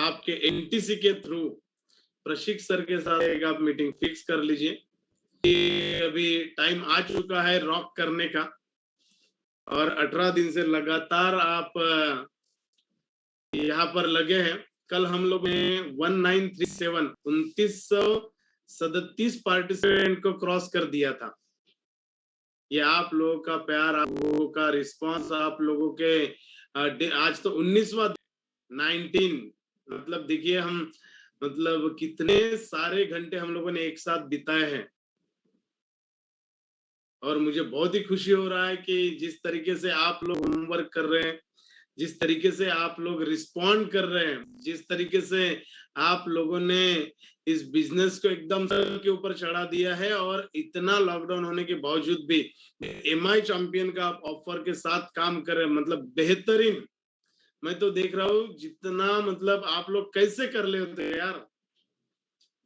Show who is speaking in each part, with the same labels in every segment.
Speaker 1: आपके एनटीसी के through Prashik sir के साथ एक आप मीटिंग फिक्स कर लीजिए कि अभी टाइम आ चुका है रॉक करने का, और 18 दिन से लगातार आप यहाँ पर लगे हैं। कल हम लोग ने 1937 2937 पार्टिसिपेंट को क्रॉस कर दिया था। ये आप लोगों का प्यार, आप लोगों का रिस्पांस, आप लोगों के आज तो 19वां 19, मतलब देखिए हम मतलब कितने सारे घंटे हम लोगों ने एक साथ बिताए हैं। और मुझे बहुत ही खुशी हो रहा है कि जिस तरीके से आप लोग होमवर्क कर रहे हैं, जिस तरीके से आप लोग रिस्पॉन्ड कर रहे हैं, जिस तरीके से आप लोगों ने इस बिजनेस को एकदम सर के ऊपर चढ़ा दिया है, और इतना लॉकडाउन होने के बावजूद भी एमआई चैंपियन का आप ऑफर के साथ काम कर रहे हैं, मतलब बेहतरीन। मैं तो देख रहा हूँ जितना मतलब आप लोग कैसे कर लेते हैं यार,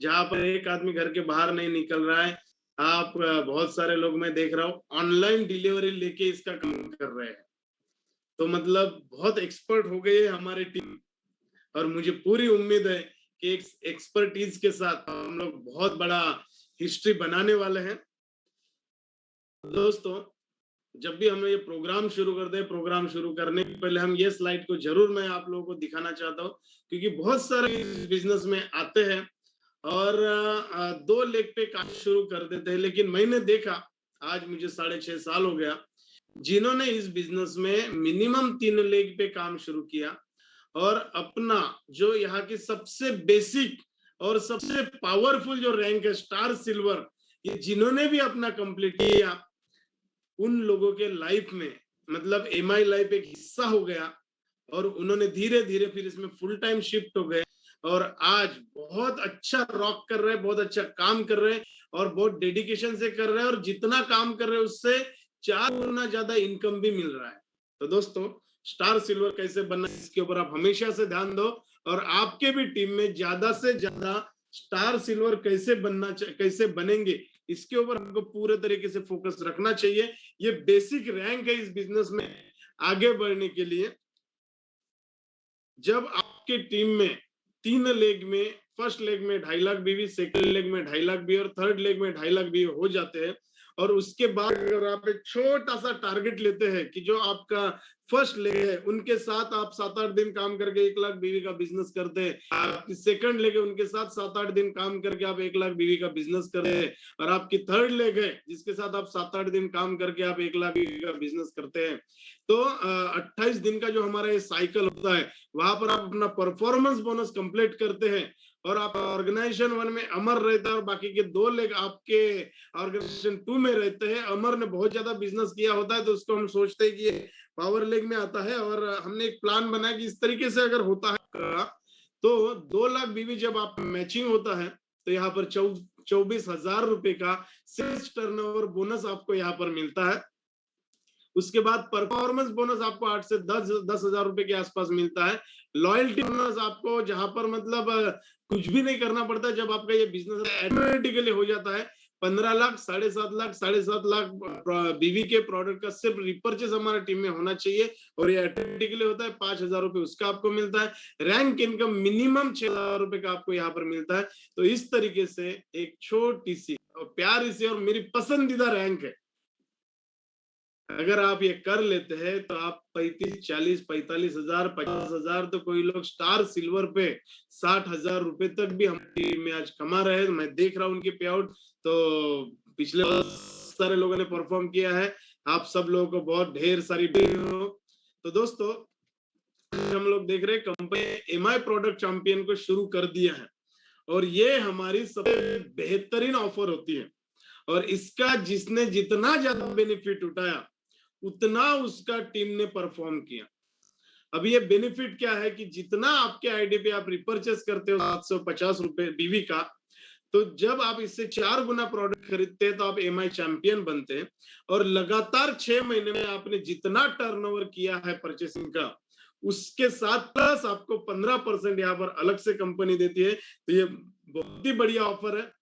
Speaker 1: जहां पर एक आदमी घर के बाहर नहीं निकल रहा है, आप बहुत सारे लोग मैं देख रहा हूँ ऑनलाइन डिलीवरी लेके इसका काम कर रहे हैं। तो मतलब बहुत एक्सपर्ट हो गई है हमारी टीम, और मुझे पूरी उम्मीद है कि एक एक्सपर्टीज के साथ हम लोग बहुत बड़ा हिस्ट्री बनाने वाले हैं। दोस्तों, जब भी हम ये प्रोग्राम शुरू करते हैं, प्रोग्राम शुरू करने के पहले हम ये स्लाइड को जरूर मैं आप लोगों को दिखाना चाहता हूँ, क्योंकि बहुत सारे बिजनेस में आते हैं और 2 लेग पे काम शुरू कर देते हैं, लेकिन मैंने देखा, आज मुझे 6.5 साल हो गया, जिन्होंने इस बिजनेस में मिनिमम 3 लेग पे काम शुरू किया और अपना जो यहाँ की सबसे बेसिक और सबसे पावरफुल जो रैंक है स्टार सिल्वर, ये जिन्होंने भी अपना कंप्लीट किया, उन लोगों के लाइफ में मतलब एमआई लाइफ एक हिस्सा हो गया, और उन्होंने धीरे धीरे फिर इसमें फुल टाइम शिफ्ट हो गए, और आज बहुत अच्छा रॉक कर रहे हैं, बहुत अच्छा काम कर रहे हैं, और बहुत डेडिकेशन से कर रहे हैं, और जितना काम कर रहे हैं उससे 4 गुना ज्यादा इनकम भी मिल रहा है। तो दोस्तों, स्टार सिल्वर कैसे बनना है इसके ऊपर आप हमेशा से ध्यान दो, और आपके भी टीम में ज्यादा से ज्यादा स्टार सिल्वर कैसे बनेंगे इसके ऊपर हमको पूरे तरीके से फोकस रखना चाहिए। ये बेसिक रैंक है इस बिजनेस में आगे बढ़ने के लिए। जब आपके टीम में 3 लेग में, फर्स्ट लेग में 2.5 लाख बीवी, सेकंड लेग में 2.5 लाख बीवी और थर्ड लेग में 2.5 लाख बीवी हो जाते हैं, और उसके बाद अगर आप एक छोटा सा टारगेट लेते हैं कि जो आपका फर्स्ट लेग है उनके साथ आप 7-8 दिन काम करके 1 लाख बीवी का बिजनेस करते हैं, आपकी सेकंड लेग है उनके साथ 7-8 दिन काम करके आप 1 लाख बीवी का बिजनेस करते हैं, और आपकी थर्ड लेग है जिसके साथ आप 7-8 दिन काम करके आप 1 लाख बीवी का बिजनेस करते हैं। तो 28 दिन का जो हमारा ये साइकिल होता है, वहां पर आप अपना परफॉर्मेंस बोनस कंप्लीट करते हैं, और आप ऑर्गेनाइजेशन 1 में अमर रहता है, और बाकी के 2 लेग आपके ऑर्गेनाइजेशन 2 में रहते हैं। अमर ने बहुत ज्यादा बिजनेस किया होता है तो उसको हम सोचते हैं कि ये पावर लेग में आता है, और हमने एक प्लान बनाया कि इस तरीके से अगर होता है तो 2 लाख बीवी जब आप मैचिंग होता है तो यहाँ पर 24,000 रुपए का सेल्स टर्नओवर बोनस आपको यहाँ पर मिलता है। उसके बाद परफॉर्मेंस बोनस आपको 8 से 10,000 रुपए के आसपास मिलता है। लॉयल्टी बोनस आपको जहां पर मतलब कुछ भी नहीं करना पड़ता, जब आपका ये बिजनेस ऑटोमेटिकली हो जाता है। 15 लाख, 7.5 लाख बीवी के प्रोडक्ट का सिर्फ रिपर्चेस हमारे टीम में होना चाहिए, और ये ऑटोमेटिकली होता है। 5,000 रुपए उसका आपको मिलता है। रैंक इनकम मिनिमम 6,000 रुपए का आपको यहाँ पर मिलता है। तो इस तरीके से एक छोटी सी और प्यारी सी और मेरी पसंदीदा रैंक है, अगर आप ये कर लेते हैं तो आप 35, 40, 45,000, 50,000, तो कोई लोग स्टार सिल्वर पे 60,000 रुपए तक भी हमारी टीम में आज कमा रहे हैं। मैं देख रहा हूँ उनके पे आउट, तो पिछले बहुत सारे लोगों ने परफॉर्म किया है। आप सब लोगों को बहुत ढेर सारी हो। तो दोस्तों, हम लोग देख रहे हैं कंपनी एमआई प्रोडक्ट चैंपियन को शुरू कर दिया है, और ये हमारी सबसे बेहतरीन ऑफर होती है, और इसका जिसने जितना ज्यादा बेनिफिट उठाया उतना उसका टीम ने परफॉर्म किया। अब ये बेनिफिट क्या है कि जितना आपके आईडी पे आप रिपर्चेस करते हो 750 रुपए बीवी का, तो जब आप इससे 4 गुना प्रोडक्ट खरीदते हैं तो आप एमआई चैंपियन बनते हैं, और लगातार 6 महीने में आपने जितना टर्नओवर किया है परचेसिंग का, उसके साथ प्लस आपको 15% यहाँ पर अलग से कंपनी देती है। तो ये बहुत ही बढ़िया ऑफर है,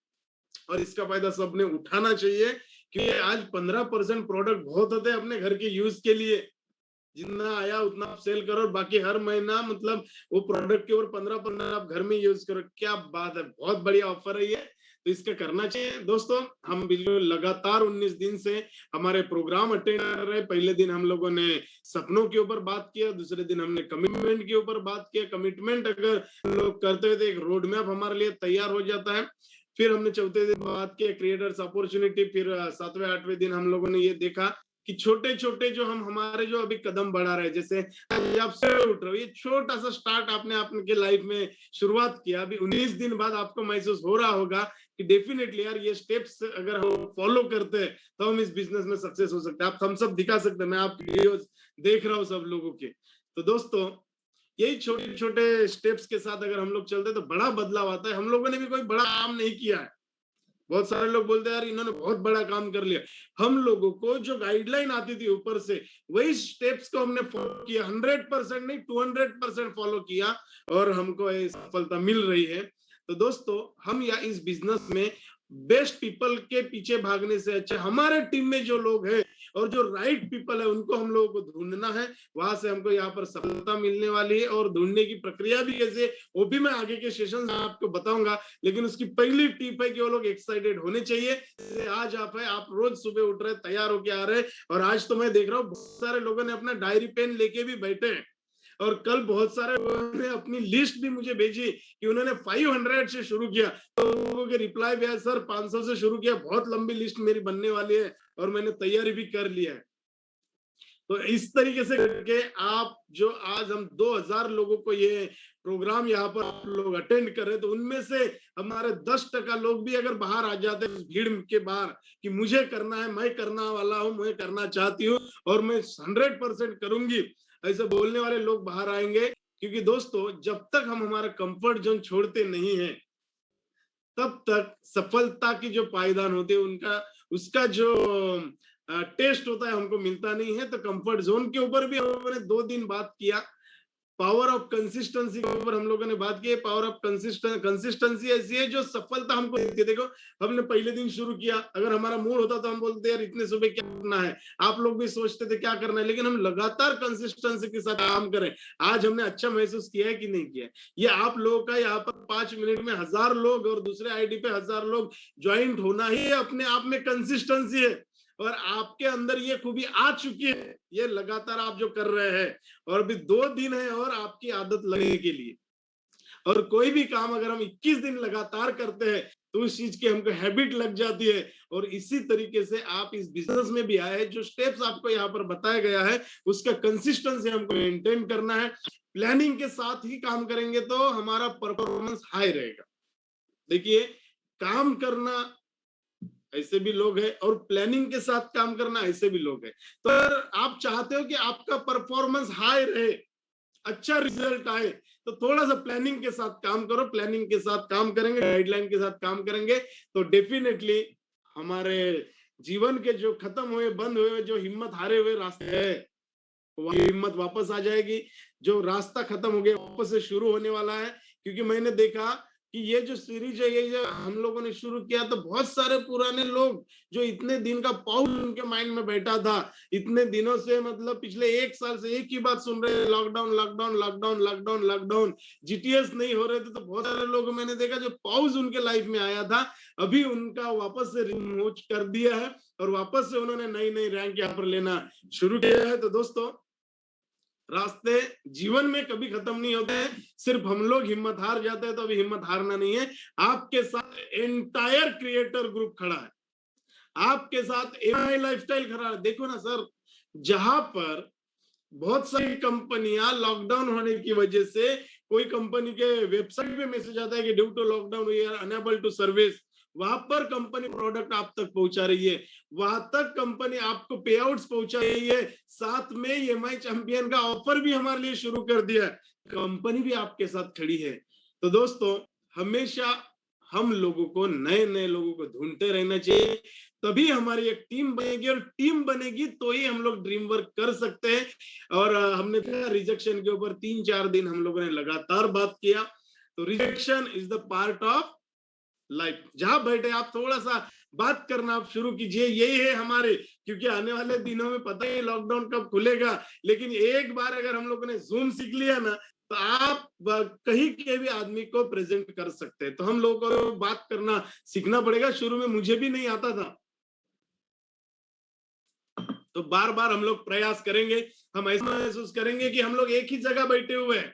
Speaker 1: और इसका फायदा सबने उठाना चाहिए, क्योंकि आज 15% प्रोडक्ट बहुत होते हैं अपने घर के यूज के लिए। जितना आया उतना आप सेल करो, बाकी हर महीना मतलब वो प्रोडक्ट के ऊपर 15-15 आप घर में यूज करो। क्या बात है, बहुत बढ़िया ऑफर है ये, तो इसका करना चाहिए दोस्तों। हम बिल्कुल लगातार 19 दिन से हमारे प्रोग्राम अटेंड कर रहे हैं। पहले दिन हम लोगों ने सपनों के ऊपर बात किया, दूसरे दिन हमने कमिटमेंट के ऊपर बात किया। कमिटमेंट अगर लोग करते हुए तो एक रोड मैप हमारे लिए तैयार हो जाता है। फिर हमने चौथे दिन बात किया क्रिएटर्स अपॉर्चुनिटी। फिर 7वें 8वें दिन हम लोगों ने ये देखा कि छोटे छोटे जो हम हमारे जो अभी कदम बढ़ा रहे हैं, जैसे आज आप सुबह उठ रहे हो, ये छोटा सा स्टार्ट आपने आपके लाइफ में शुरुआत किया, अभी 19 दिन बाद आपको महसूस हो रहा होगा कि डेफिनेटली यार ये स्टेप्स अगर हम फॉलो करते हैं तो हम इस बिजनेस में सक्सेस हो सकते हैं। आप थम्स अप दिखा सकते हैं, मैं आपकी वीडियोस देख रहा हूँ सब लोगों के। तो दोस्तों यही छोटे छोटे स्टेप्स के साथ अगर हम लोग चलते हैं तो बड़ा बदलाव आता है। हम लोगों ने भी कोई बड़ा काम नहीं किया है। बहुत सारे लोग बोलते हैं यार इन्होंने बहुत बड़ा काम कर लिया। हम लोगों को जो गाइडलाइन आती थी ऊपर से, वही स्टेप्स को हमने फॉलो किया, 100% नहीं 200% फॉलो किया, और हमको ये सफलता मिल रही है। तो दोस्तों हम या इस बिजनेस में बेस्ट पीपल के पीछे भागने से अच्छा हमारे टीम में जो लोग हैं और जो राइट पीपल है उनको हम लोगों को ढूंढना है। वहां से हमको यहाँ पर सफलता मिलने वाली है, और ढूंढने की प्रक्रिया भी कैसे वो भी मैं आगे के सेशन में आपको बताऊंगा। लेकिन उसकी पहली टिप है कि वो लोग एक्साइटेड होने चाहिए। आज आप रोज सुबह उठ रहे, तैयार होके आ रहे, और आज तो मैं देख रहा हूँ बहुत सारे लोगों ने अपना डायरी पेन लेके भी बैठे हैं। और कल बहुत सारे लोगों ने अपनी लिस्ट भी मुझे भेजी कि उन्होंने 500 से शुरू किया, तो लोगों के रिप्लाई भी आया, सर 500 से शुरू किया, बहुत लंबी लिस्ट मेरी बनने वाली है और मैंने तैयारी भी कर लिया है। तो इस तरीके से करके आप जो आज हम 2000 लोगों को ये प्रोग्राम यहाँ पर आप लोग अटेंड कर रहे हैं, तो उनमें से हमारे 10% लोग भी अगर बाहर आ जाते हैं भीड़ के बाहर कि मुझे करना है, मैं करना वाला हूँ, मैं करना चाहती हूँ और मैं 100% करूंगी, ऐसे बोलने वाले लोग बाहर आएंगे। क्योंकि दोस्तों जब तक हम हमारा कंफर्ट जोन छोड़ते नहीं है, तब तक सफलता की जो पायदान होते हैं उनका उसका जो टेस्ट होता है हमको मिलता नहीं है। तो कंफर्ट जोन के ऊपर भी हम लोगों ने 2 दिन बात किया। पावर ऑफ कंसिस्टेंसी के ऊपर हम लोगों ने बात की। पावर ऑफ कंसिस्टेंसी ऐसी है जो सफलता हमको देती है। देखो हमने पहले दिन शुरू किया, अगर हमारा मूड होता तो हम बोलते यार इतने सुबह क्या करना है, आप लोग भी सोचते थे क्या करना है, लेकिन हम लगातार कंसिस्टेंसी के साथ काम करें। आज हमने अच्छा महसूस किया है कि नहीं किया। ये आप लोगों का यहाँ पर 5 मिनट में 1000 लोग और दूसरे आईडी पे 1000 लोग ज्वाइंट होना ही अपने आप में कंसिस्टेंसी है। और आपके अंदर ये खूबी आ चुकी है, ये लगातार आप जो कर रहे हैं, और अभी 2 दिन है और आपकी आदत लगने के लिए। और कोई भी काम अगर हम 21 दिन लगातार करते हैं तो उस चीज की हमको हैबिट लग जाती है। और इसी तरीके से आप इस बिजनेस में भी आए, जो स्टेप्स आपको यहाँ पर बताया गया है उसका कंसिस्टेंसी हमको मेंटेन करना है। प्लानिंग के साथ ही काम करेंगे तो हमारा परफॉर्मेंस हाई रहेगा। देखिए काम करना ऐसे भी लोग हैं और प्लानिंग के साथ काम करना ऐसे भी लोग हैं। तो अगर आप चाहते हो कि आपका परफॉर्मेंस हाई रहे, अच्छा रिजल्ट आए, तो थोड़ा सा प्लानिंग के साथ काम करो। प्लानिंग के साथ काम करेंगे, गाइडलाइन के साथ काम करेंगे, तो डेफिनेटली हमारे जीवन के जो खत्म हुए, बंद हुए, जो हिम्मत हारे हुए रास्ते है, वही हिम्मत वापस आ जाएगी। जो रास्ता खत्म हो गया वापस से शुरू होने वाला है। क्योंकि मैंने देखा कि ये जो सीरीज है, ये जो हम लोगों ने शुरू किया, तो बहुत सारे पुराने लोग जो इतने दिन का पॉज उनके माइंड में बैठा था, इतने दिनों से मतलब पिछले 1 साल से एक ही बात सुन रहे हैं, lockdown lockdown lockdown lockdown lockdown, GTS नहीं हो रहे थे। तो बहुत सारे लोग मैंने देखा जो पॉज उनके लाइफ में आया था, अभी उनका वापस से रिमूव कर दिया है और वापस से उन्होंने नई नई रैंक यहाँ पर लेना शुरू किया है। तो दोस्तों रास्ते जीवन में कभी खत्म नहीं होते हैं, सिर्फ हम लोग हिम्मत हार जाते हैं। तो अभी हिम्मत हारना नहीं है, आपके साथ एंटायर क्रिएटर ग्रुप खड़ा है, आपके साथ एमआई लाइफस्टाइल खड़ा है। देखो ना सर, जहां पर बहुत सारी कंपनियां लॉकडाउन होने की वजह से, कोई कंपनी के वेबसाइट पे मैसेज आता है कि due to lockdown we are unable to service, वहां पर कंपनी प्रोडक्ट आप तक पहुंचा रही है, वहां तक कंपनी आपको पे आउट्स पहुंचा रही है, साथ में एमआई चैंपियन का ऑफर भी हमारे लिए शुरू कर दिया है, कंपनी भी आपके साथ खड़ी है। तो दोस्तों हमेशा हम लोगों को नए नए लोगों को ढूंढते रहना चाहिए, तभी हमारी एक टीम बनेगी, और टीम बनेगी तो ही हम लोग ड्रीम वर्क कर सकते हैं। और हमने देखा रिजेक्शन के ऊपर 3-4 दिन हम लोगों ने लगातार बात किया। तो rejection is the part of life. जहां बैठे आप थोड़ा सा बात करना आप शुरू कीजिए, यही है हमारे, क्योंकि आने वाले दिनों में पता नहीं लॉकडाउन कब खुलेगा, लेकिन एक बार अगर हम लोगों ने जूम सीख लिया ना, तो आप कहीं के भी आदमी को प्रेजेंट कर सकते हैं। तो हम लोगों को बात करना सीखना पड़ेगा, शुरू में मुझे भी नहीं आता था, तो बार बार हम लोग प्रयास करेंगे, हम ऐसा महसूस करेंगे कि हम लोग एक ही जगह बैठे हुए हैं,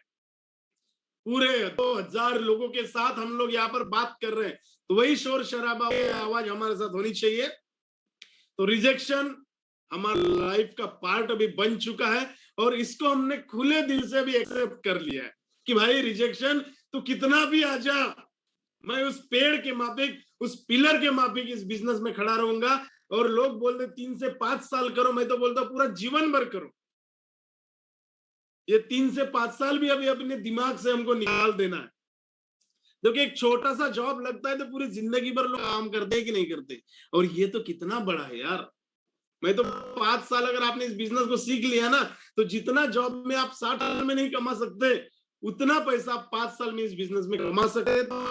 Speaker 1: पूरे 2000 लोगों के साथ हम लोग यहाँ पर बात कर रहे हैं, तो वही शोर शराबा आवाज हमारे साथ होनी चाहिए। तो रिजेक्शन हमारा लाइफ का पार्ट अभी बन चुका है, और इसको हमने खुले दिल से भी एक्सेप्ट कर लिया है कि भाई रिजेक्शन तो कितना भी आ जा, मैं उस पेड़ के माफिक, उस पिलर के माफिक इस बिजनेस में खड़ा रहूंगा। और लोग बोलते 3 से 5 साल करो, मैं तो बोलता पूरा जीवन भर करो। ये 3 से 5 साल भी अभी अपने दिमाग से हमको निकाल देना है। देखिए एक छोटा सा जॉब लगता है तो पूरी जिंदगी भर लोग काम करते हैं कि नहीं करते, और ये तो कितना बड़ा है यार। मैं तो 5 साल अगर आपने इस बिजनेस को सीख लिया ना, तो जितना जॉब में आप 60 साल में नहीं कमा सकते, उतना पैसा आप 5 साल में इस बिजनेस में कमा सकते हैं। तो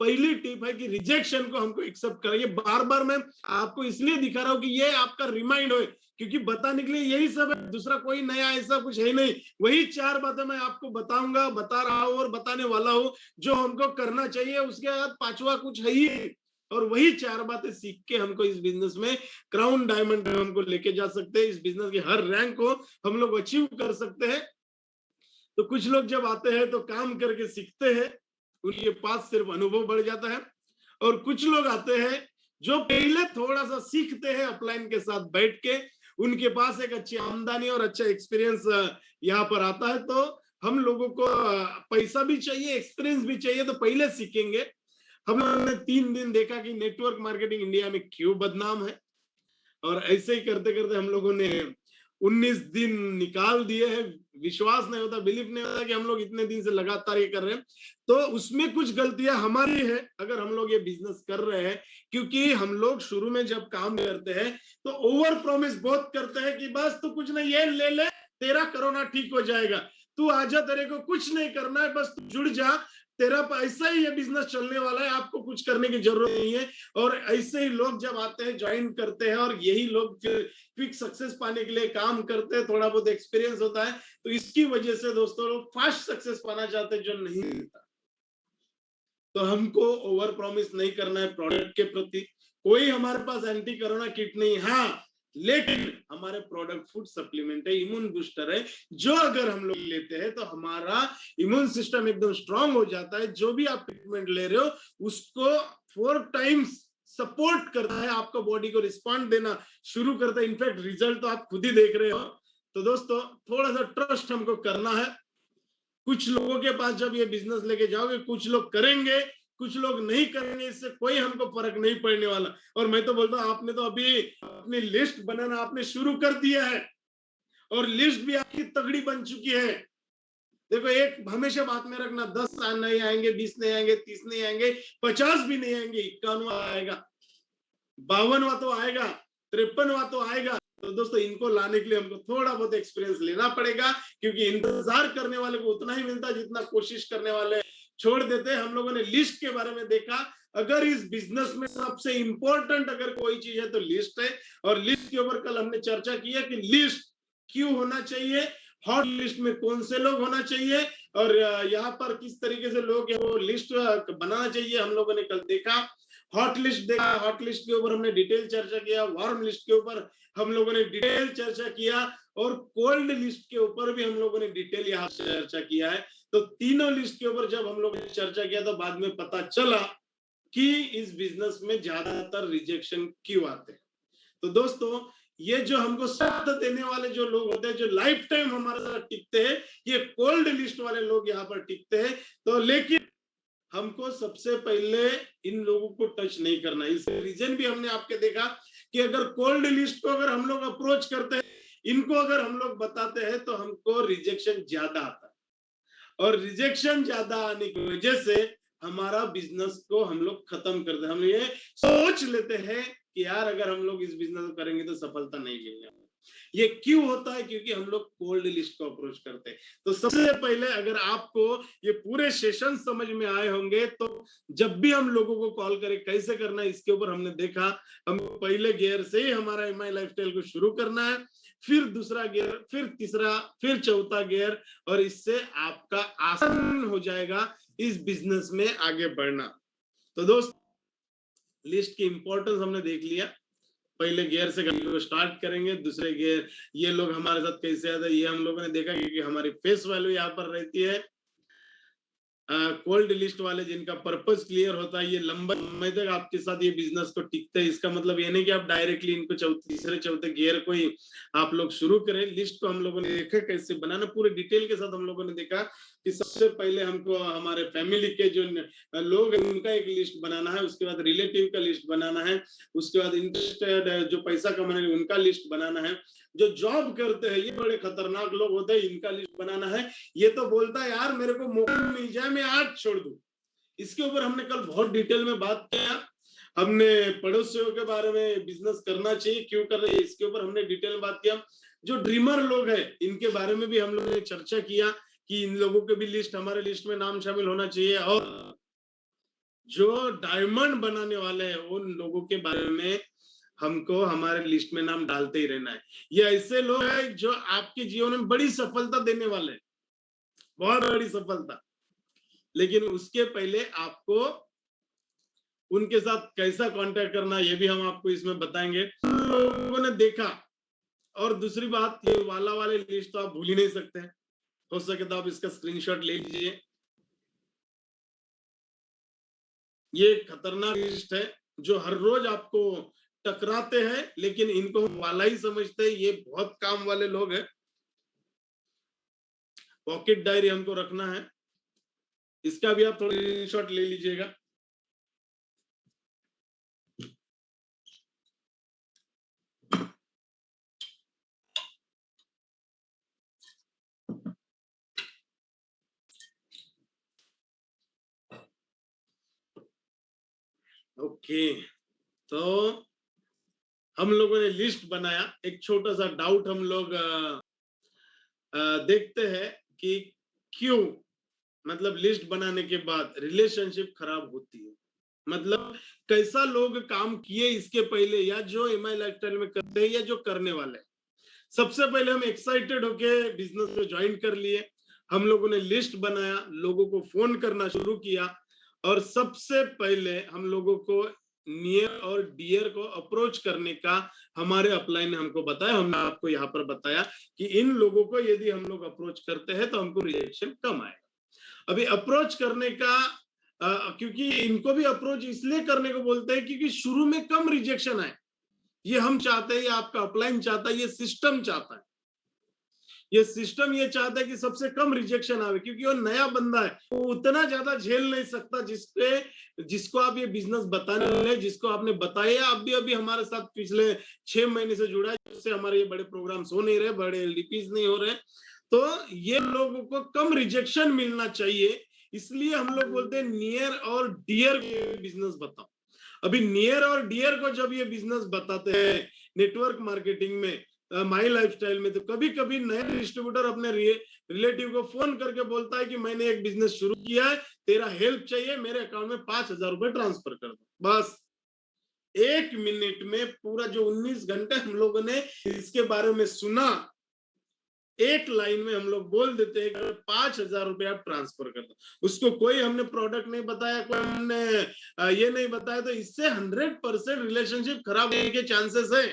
Speaker 1: पहली टिप है कि रिजेक्शन को हमको एक्सेप्ट करें। ये बार बार मैं आपको इसलिए दिखा रहा हूँ कि ये आपका रिमाइंड हो, क्योंकि बताने के लिए यही सब है, दूसरा कोई नया ऐसा कुछ है नहीं। वही 4 बातें मैं आपको बताऊंगा, बता रहा हूँ और बताने वाला हूँ, जो हमको करना चाहिए। उसके बाद 5वां कुछ है ही, और वही 4 बातें सीख के हमको इस बिजनेस में क्राउन डायमंड में हमको लेके जा सकते हैं। इस बिजनेस के हर रैंक को हम लोग अचीव कर सकते हैं। तो कुछ लोग जब आते हैं तो काम करके सीखते हैं, उनके पास सिर्फ अनुभव बढ़ जाता है। और कुछ लोग आते हैं जो पहले थोड़ा सा सीखते हैं अपलाइन के साथ बैठ के, उनके पास एक अच्छी आमदनी और अच्छा एक्सपीरियंस यहाँ पर आता है। तो हम लोगों को पैसा भी चाहिए, एक्सपीरियंस भी चाहिए, तो पहले सीखेंगे। हम लोगों ने 3 दिन देखा कि नेटवर्क मार्केटिंग इंडिया में क्यों बदनाम है, और ऐसे ही करते करते हम लोगों ने 19 दिन निकाल दिए हैं। विश्वास नहीं होता, बिलीफ नहीं होता कि हम लोग इतने दिन से लगातार ये कर रहे हैं। तो उसमें कुछ गलतियां हमारी है अगर हम लोग ये बिजनेस कर रहे हैं, क्योंकि हम लोग शुरू में जब काम करते हैं तो ओवर प्रॉमिस बहुत करते हैं कि बस तू कुछ नहीं, ये ले ले, तेरा कोरोना ठीक हो जाएगा, तू आजा, तेरे को कुछ नहीं करना है, बस तू जुड़ जा, तेरा ऐसा ही ये बिजनेस चलने वाला है, आपको कुछ करने की जरूरत नहीं है। और ऐसे ही लोग जब आते हैं, ज्वाइन करते हैं, और यही लोग क्विक सक्सेस पाने के लिए काम करते हैं, थोड़ा बहुत एक्सपीरियंस होता है, तो इसकी वजह से दोस्तों लोग फास्ट सक्सेस पाना चाहते हैं, जो नहीं मिलता। तो हमको ओवर प्रॉमिस नहीं करना है प्रोडक्ट के प्रति। कोई हमारे पास एंटी कोरोना किट नहीं, हाँ, लेकिन हमारे प्रोडक्ट फूड सप्लीमेंट है, इम्यून बूस्टर है, जो अगर हम लोग लेते हैं तो हमारा इम्यून सिस्टम एकदम स्ट्रांग हो जाता है। जो भी आप ट्रीटमेंट ले रहे हो उसको 4 टाइम्स सपोर्ट करता है, आपको बॉडी को रिस्पॉन्ड देना शुरू करता है। इनफैक्ट रिजल्ट तो आप खुद ही देख रहे हो। तो दोस्तों थोड़ा सा ट्रस्ट हमको करना है। कुछ लोगों के पास जब ये बिजनेस लेके जाओगे, कुछ लोग करेंगे, कुछ लोग नहीं करेंगे, इससे कोई हमको फर्क नहीं पड़ने वाला। और मैं तो बोलता हूँ आपने तो अभी अपनी लिस्ट बनाना आपने शुरू कर दिया है, और लिस्ट भी आपकी तगड़ी बन चुकी है। देखो एक हमेशा बात में रखना, 10 नहीं आएंगे, 20 नहीं आएंगे, 30 नहीं आएंगे, 50 भी नहीं आएंगे, 51वां आएगा, 52वां तो आएगा, 53वां तो आएगा। तो दोस्तों इनको लाने के लिए हमको थोड़ा बहुत एक्सपीरियंस लेना पड़ेगा, क्योंकि इंतजार करने वाले को उतना ही मिलता है जितना कोशिश करने वाले छोड़ देते हैं। हम लोगों ने लिस्ट के बारे में देखा, अगर इस बिजनेस में सबसे इंपॉर्टेंट अगर कोई चीज है तो लिस्ट है। और लिस्ट के ऊपर कल हमने चर्चा की है कि लिस्ट क्यों होना चाहिए, हॉट लिस्ट में कौन से लोग होना चाहिए, और यहाँ पर किस तरीके से लोग वो लिस्ट बनाना चाहिए, हम लोगों ने कल देखा। हॉट लिस्ट देखा, हॉट लिस्ट के ऊपर हमने डिटेल चर्चा किया, वार्म लिस्ट के ऊपर हम लोगों ने डिटेल चर्चा किया, और कोल्ड लिस्ट के ऊपर भी हम लोगों ने डिटेल यहाँ चर्चा किया है। तो तीनों लिस्ट के ऊपर जब हम लोगों ने चर्चा किया तो बाद में पता चला कि इस बिजनेस में ज्यादातर रिजेक्शन क्यों आते हैं। तो दोस्तों ये जो हमको साथ देने वाले जो लोग होते हैं, जो लाइफ टाइम हमारे साथ टिकते हैं, ये कोल्ड लिस्ट वाले लोग यहाँ पर टिकते हैं। तो लेकिन हमको सबसे पहले इन लोगों को टच नहीं करना। इस रीजन भी हमने आपके देखा कि अगर कोल्ड लिस्ट को अगर हम लोग अप्रोच करते हैं, इनको अगर हम लोग बताते हैं, तो हमको रिजेक्शन ज्यादा आता है, और रिजेक्शन ज्यादा आने की वजह से हमारा बिजनेस को हम लोग खत्म कर दे। हम ये सोच लेते हैं कि यार अगर हम लोग इस बिजनेस को करेंगे तो सफलता नहीं मिलेगी, ये क्यों होता है? क्योंकि हम लोग कोल्ड लिस्ट को अप्रोच करते हैं। तो सबसे पहले अगर आपको ये पूरे सेशन समझ में आए होंगे, तो जब भी हम लोगों को कॉल करें कैसे करना है, इसके ऊपर हमने देखा। हम पहले गियर से ही हमारा एमआई लाइफस्टाइल को शुरू करना है, फिर दूसरा गियर, फिर तीसरा, फिर चौथा गियर, और इससे आपका आसान हो जाएगा इस बिजनेस में आगे बढ़ना। तो दोस्त, लिस्ट की इंपॉर्टेंस हमने देख लिया। पहले गियर से गाड़ी को स्टार्ट करेंगे, दूसरे गियर, ये लोग हमारे साथ कैसे आते हैं ये हम लोगों ने देखा, क्योंकि हमारी फेस वैल्यू यहाँ पर रहती है। कोल्ड लिस्ट वाले जिनका पर्पस क्लियर होता है, ये लंबा समय तक आपके साथ ये बिजनेस को टिकते हैं। इसका मतलब ये नहीं कि आप डायरेक्टली इनको तीसरे चौथे गियर को ही आप लोग शुरू करें। लिस्ट को हम लोगों ने देखा कैसे बनाना, पूरे डिटेल के साथ हम लोगों ने देखा कि सबसे पहले हमको हमारे फैमिली के जो लोग हैं उनका एक लिस्ट बनाना है, उसके बाद रिलेटिव का लिस्ट बनाना है, उसके बाद इंटरेस्टेड जो पैसा कमाने उनका लिस्ट बनाना है, जो जॉब करते हैं ये बड़े खतरनाक लोग होते हैं इनका लिस्ट बनाना है। ये तो बोलता है यार मेरे को मौका मिल जाए मैं आज छोड़ दूं। इसके ऊपर हमने कल बहुत डिटेल में बात किया। हमने पड़ोसियों के बारे में, बिजनेस करना चाहिए क्यों कर रहे हैं, इसके ऊपर हमने डिटेल में बात किया। जो ड्रीमर लोग हैं इनके बारे में भी हम लोगों ने चर्चा किया कि इन लोगों के भी लिस्ट, हमारे लिस्ट में नाम शामिल होना चाहिए। और जो डायमंड बनाने वाले हैं उन लोगों के बारे में हमको हमारे लिस्ट में नाम डालते ही रहना है। ये ऐसे लोग हैं जो आपके जीवन में बड़ी सफलता देने वाले हैं, बहुत बड़ी सफलता। लेकिन उसके पहले आपको उनके साथ कैसा कांटेक्ट करना, ये भी हम आपको इसमें बताएंगे। लोगों ने देखा। और दूसरी बात, ये वाले लिस्ट तो आप भूल ही नहीं सकते हैं। हो सके तो आप इसका स्क्रीनशॉट ले लीजिए। ये खतरनाक लिस्ट है जो हर रोज आपको टकराते हैं, लेकिन इनको हम वाला ही समझते हैं। ये बहुत काम वाले लोग हैं। पॉकेट डायरी हमको रखना है, इसका भी आप थोड़ा स्क्रीनशॉट ले लीजिएगा। ओके, तो हम लोगों ने लिस्ट बनाया। एक छोटा सा डाउट हम लोग देखते हैं कि क्यों, मतलब लिस्ट बनाने के बाद रिलेशनशिप खराब होती है। मतलब कैसा लोग काम किए इसके पहले, या जो एमआई लाइफस्टाइल में करते हैं या जो करने वाले हैं। सबसे पहले हम एक्साइटेड होके बिजनेस में ज्वाइन कर लिए। हम लोगों ने लिस्ट बनाया, लोगों को फोन करना शुरू किया, और सबसे पहले हम लोगों को नियर और डियर को अप्रोच करने का हमारे अपलाइन ने हमको बताया। हमने आपको यहाँ पर बताया कि इन लोगों को यदि हम लोग अप्रोच करते हैं तो हमको रिएक्शन कम आएगा। अभी अप्रोच करने का क्योंकि इनको भी अप्रोच इसलिए करने को बोलते हैं क्योंकि शुरू में कम रिजेक्शन आए। ये हम चाहते हैं, ये आपका अपलाइन चाहता है, ये सिस्टम चाहता है। ये सिस्टम ये चाहता है कि सबसे कम रिजेक्शन आवे, क्योंकि वो नया बंदा है, वो उतना ज्यादा झेल नहीं सकता जिसको आप ये बिजनेस बताने वाले, जिसको आपने बताया। अब भी अभी हमारे साथ पिछले 6 महीने से जुड़ा है, जिससे हमारे ये बड़े प्रोग्राम्स हो नहीं रहे, बड़े एलडीपीज नहीं हो रहे। तो ये लोगों को कम रिजेक्शन मिलना चाहिए, इसलिए हम लोग बोलते हैं नियर और डियर बिजनेस बताओ। अभी नियर और डियर को जब ये बिजनेस बताते हैं नेटवर्क मार्केटिंग में, माई लाइफस्टाइल में, तो कभी कभी नया डिस्ट्रीब्यूटर अपने रिलेटिव को फोन करके बोलता है कि मैंने एक बिजनेस शुरू किया है, तेरा हेल्प चाहिए, मेरे अकाउंट में 5,000 रुपए ट्रांसफर कर दो। बस 1 मिनट में पूरा जो 19 घंटे हम लोगों ने इसके बारे में सुना, एक लाइन में हम लोग बोल देते हैं कि 5,000 रुपए आप ट्रांसफर कर दो। उसको कोई हमने प्रोडक्ट नहीं बताया, कोई हमने ये नहीं बताया, तो इससे 100% रिलेशनशिप खराब होने के चांसेस है।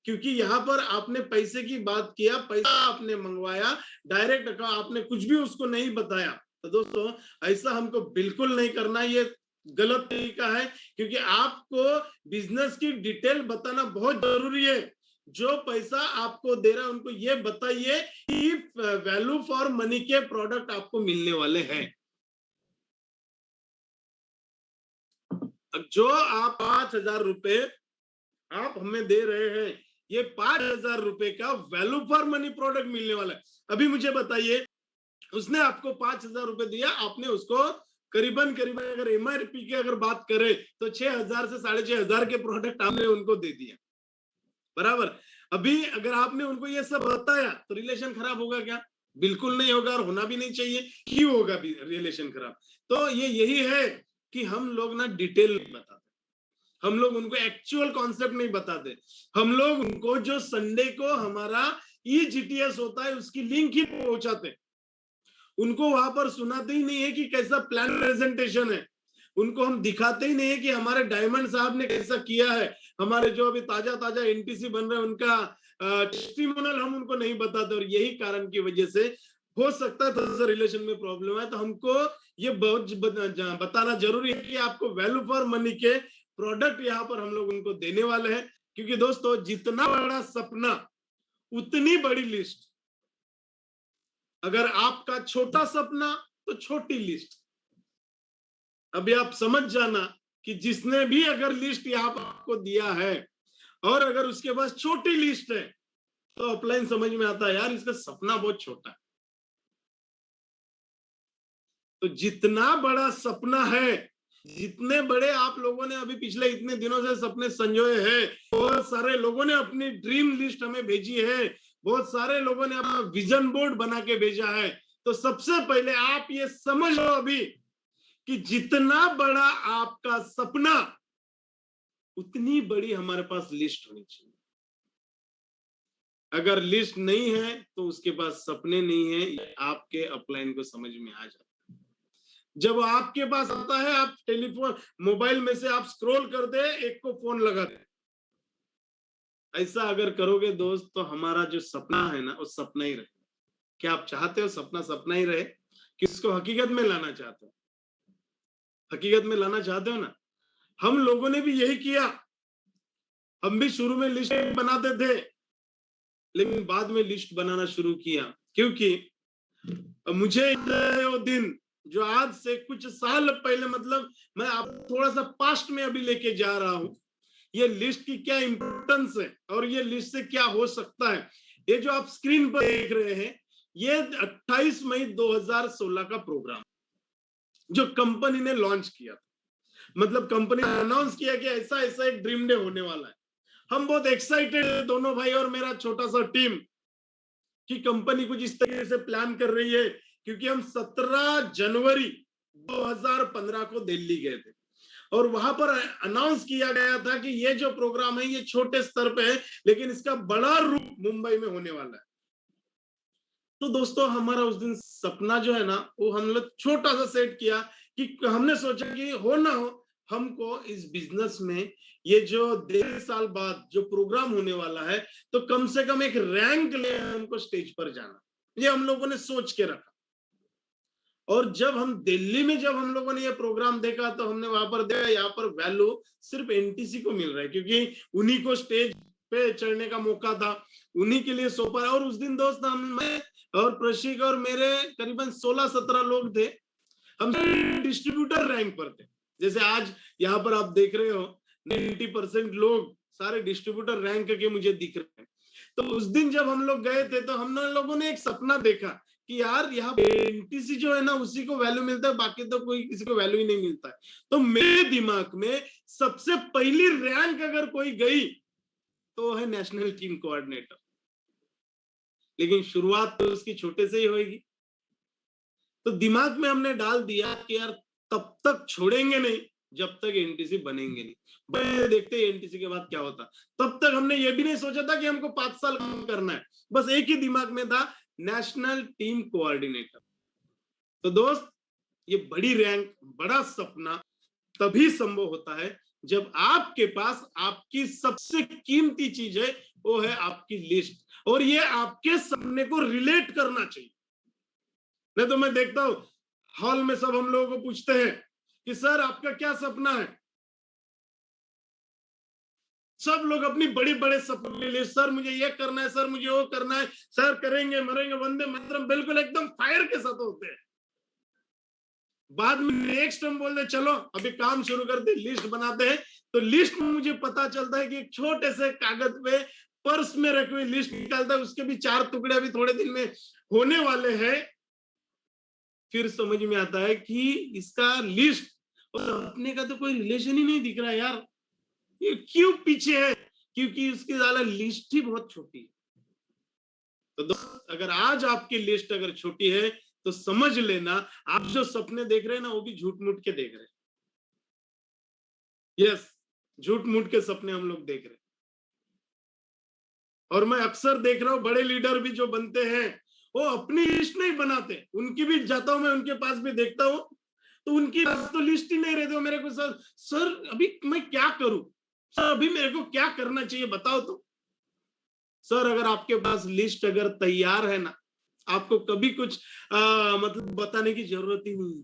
Speaker 1: क्योंकि यहाँ पर आपने पैसे की बात किया, पैसा आपने मंगवाया डायरेक्ट अकाउंट, आपने कुछ भी उसको नहीं बताया। तो दोस्तों ऐसा हमको बिल्कुल नहीं करना, ये गलत तरीका है। क्योंकि आपको बिजनेस की डिटेल बताना बहुत जरूरी है। जो पैसा आपको दे रहा है उनको ये बताइए कि वैल्यू फॉर मनी के प्रोडक्ट आपको मिलने वाले हैं। जो आप 5,000 रुपए आप हमें दे रहे हैं, ये 5,000 रुपए का वैल्यू फॉर मनी प्रोडक्ट मिलने वाला है। अभी मुझे बताइए, उसने आपको 5,000 रुपए दिया, आपने उसको करीबन करीबन अगर एमआरपी की अगर बात करें तो 6,000 से 6,500 के प्रोडक्ट हमने उनको दे दिया, बराबर। अभी अगर आपने उनको ये सब बताया तो रिलेशन खराब होगा क्या? बिल्कुल नहीं होगा, और होना भी नहीं चाहिए। क्यों होगा भी रिलेशन खराब? तो ये यही है कि हम लोग ना डिटेल नहीं बताते, हम लोग उनको एक्चुअल कॉन्सेप्ट नहीं बताते, हम लोग उनको जो संडे को हमारा ईजीटीएस होता है उसकी लिंक ही पहुंचाते, उनको वहां पर सुनाते ही नहीं है कि कैसा प्लान प्रेजेंटेशन है, उनको हम दिखाते ही नहीं है कि हमारे डायमंड साहब ने कैसा किया है, हमारे जो अभी ताजा ताजा एनटीसी बन रहे हैं उनका टेस्टिमोनियल हम उनको नहीं बताते। और यही कारण की वजह से हो सकता है थोड़ा रिलेशन में प्रॉब्लम है। तो हमको ये बहुत बताना जरूरी है कि आपको वैल्यू फॉर मनी के प्रोडक्ट यहाँ पर हम लोग उनको देने वाले हैं, क्योंकि दोस्तों जितना बड़ा सपना उतनी बड़ी लिस्ट। अगर आपका छोटा सपना तो छोटी लिस्ट। अभी आप समझ जाना कि जिसने भी अगर लिस्ट यहाँ पर आपको दिया है और अगर उसके पास छोटी लिस्ट है तो ऑफलाइन समझ में आता है यार इसका सपना बहुत छोटा है। तो जितना बड़ा सपना है, जितने बड़े आप लोगों ने अभी पिछले इतने दिनों से सपने संजोए हैं, बहुत सारे लोगों ने अपनी ड्रीम लिस्ट हमें भेजी है, बहुत सारे लोगों ने अपना विजन बोर्ड बना के भेजा है। तो सबसे पहले आप ये समझ लो अभी कि जितना बड़ा आपका सपना उतनी बड़ी हमारे पास लिस्ट होनी चाहिए। अगर लिस्ट नहीं है तो उसके पास सपने नहीं है, आपके अपलाइन को समझ में आ जाता है। जब आपके पास आता है आप टेलीफोन मोबाइल में से आप स्क्रॉल कर दे, एक को फोन लगा दे। ऐसा अगर करोगे दोस्त तो हमारा जो सपना है ना वो सपना ही रहे। क्या आप चाहते हो सपना सपना ही रहे, किसको हकीकत में लाना चाहते हो? हकीकत में लाना चाहते हो ना? हम लोगों ने भी यही किया, हम भी शुरू में लिस्ट बनाते थे लेकिन बाद में लिस्ट बनाना शुरू किया, क्योंकि मुझे वो दिन जो आज से कुछ साल पहले, मतलब मैं आप थोड़ा सा पास्ट में अभी लेके जा रहा हूं, ये लिस्ट की क्या इंपॉर्टेंस है और ये लिस्ट से क्या हो सकता है। ये जो आप स्क्रीन पर देख रहे हैं ये 28 मई 2016 का प्रोग्राम जो कंपनी ने लॉन्च किया था, मतलब कंपनी ने अनाउंस किया कि ऐसा ऐसा एक ड्रीम डे होने वाला है। हम बहुत एक्साइटेड है दोनों भाई और मेरा छोटा सा टीम कि कंपनी कुछ इस तरीके से प्लान कर रही है, क्योंकि हम 17 जनवरी 2015 को दिल्ली गए थे और वहां पर अनाउंस किया गया था कि ये जो प्रोग्राम है ये छोटे स्तर पे है लेकिन इसका बड़ा रूप मुंबई में होने वाला है। तो दोस्तों हमारा उस दिन सपना जो है ना वो हम लोग छोटा सा सेट किया कि हमने सोचा कि हो ना हो हमको इस बिजनेस में ये जो 1.5 साल बाद जो प्रोग्राम होने वाला है तो कम से कम एक रैंक ले हमको स्टेज पर जाना, ये हम लोगों ने सोच के रखा। और जब हम दिल्ली में जब हम लोगों ने ये प्रोग्राम देखा तो हमने वहां पर देखा यहाँ पर वैल्यू सिर्फ एनटीसी को मिल रहा है, क्योंकि उन्हीं को स्टेज पे चढ़ने का मौका था, उन्हीं के लिए सोपा। और उस दिन दोस्त हम मैं और प्रशिक और मेरे करीबन 16-17 लोग थे, हम डिस्ट्रीब्यूटर रैंक पर थे। जैसे आज यहाँ पर आप देख रहे हो 90% लोग सारे डिस्ट्रीब्यूटर रैंक के मुझे दिख रहे हैं। तो उस दिन जब हम लोग गए थे तो हम लोगों ने एक सपना देखा कि यार यहाँ एनटीसी जो है ना उसी को वैल्यू मिलता है, बाकी तो कोई किसी को वैल्यू ही नहीं मिलता है। तो मेरे दिमाग में सबसे पहली रैंक अगर कोई गई तो है नेशनल टीम कोऑर्डिनेटर, लेकिन शुरुआत तो उसकी छोटे से ही होगी। तो दिमाग में हमने डाल दिया कि यार तब तक छोड़ेंगे नहीं जब तक एनटीसी बनेंगे नहीं, बड़े देखते एनटीसी के बाद क्या होता। तब तक हमने ये भी नहीं सोचा था कि हमको 5 साल काम करना है, बस एक ही दिमाग में था, नेशनल टीम कोऑर्डिनेटर। तो दोस्त ये बड़ी रैंक बड़ा सपना तभी संभव होता है जब आपके पास आपकी सबसे कीमती चीज है वो है आपकी लिस्ट, और ये आपके सपने को रिलेट करना चाहिए। नहीं तो मैं देखता हूं हॉल में सब हम लोगों को पूछते हैं कि सर आपका क्या सपना है, सब लोग अपनी बड़ी बड़े सपने लिए, सर मुझे ये करना है, सर मुझे वो करना है, सर करेंगे मरेंगे वंदे मातरम, बिल्कुल एकदम फायर के साथ होते हैं। बाद में नेक्स्ट हम बोलते चलो अभी काम शुरू करते, लिस्ट बनाते हैं। तो लिस्ट में मुझे पता चलता है कि एक छोटे से कागज पे पर्स में रखी हुई लिस्ट निकालता है, उसके भी 4 टुकड़े अभी थोड़े दिन में होने वाले हैं। फिर समझ में आता है कि इसका लिस्ट और अपने का तो कोई रिलेशन ही नहीं दिख रहा यार, ये क्यों पीछे है। क्योंकि उसकी ज्यादा लिस्ट ही बहुत छोटी है। तो दोस्त, अगर आज आपकी लिस्ट अगर छोटी है तो समझ लेना आप जो सपने देख रहे हैं ना वो भी झूठ मूठ के देख रहे हैं। यस, झूठ मूठ के सपने हम लोग देख रहे हैं। और मैं अक्सर देख रहा हूं बड़े लीडर भी जो बनते हैं वो अपनी लिस्ट नहीं बनाते, उनकी भी जाता हूं मैं उनके पास भी देखता हूं तो उनकी तो लिस्ट ही नहीं रहती। वो मेरे को सर सर अभी मैं क्या करूं, सर अभी मेरे को क्या करना चाहिए बताओ तो। सर अगर आपके पास लिस्ट अगर तैयार है ना, आपको कभी कुछ मतलब बताने की जरूरत ही नहीं है।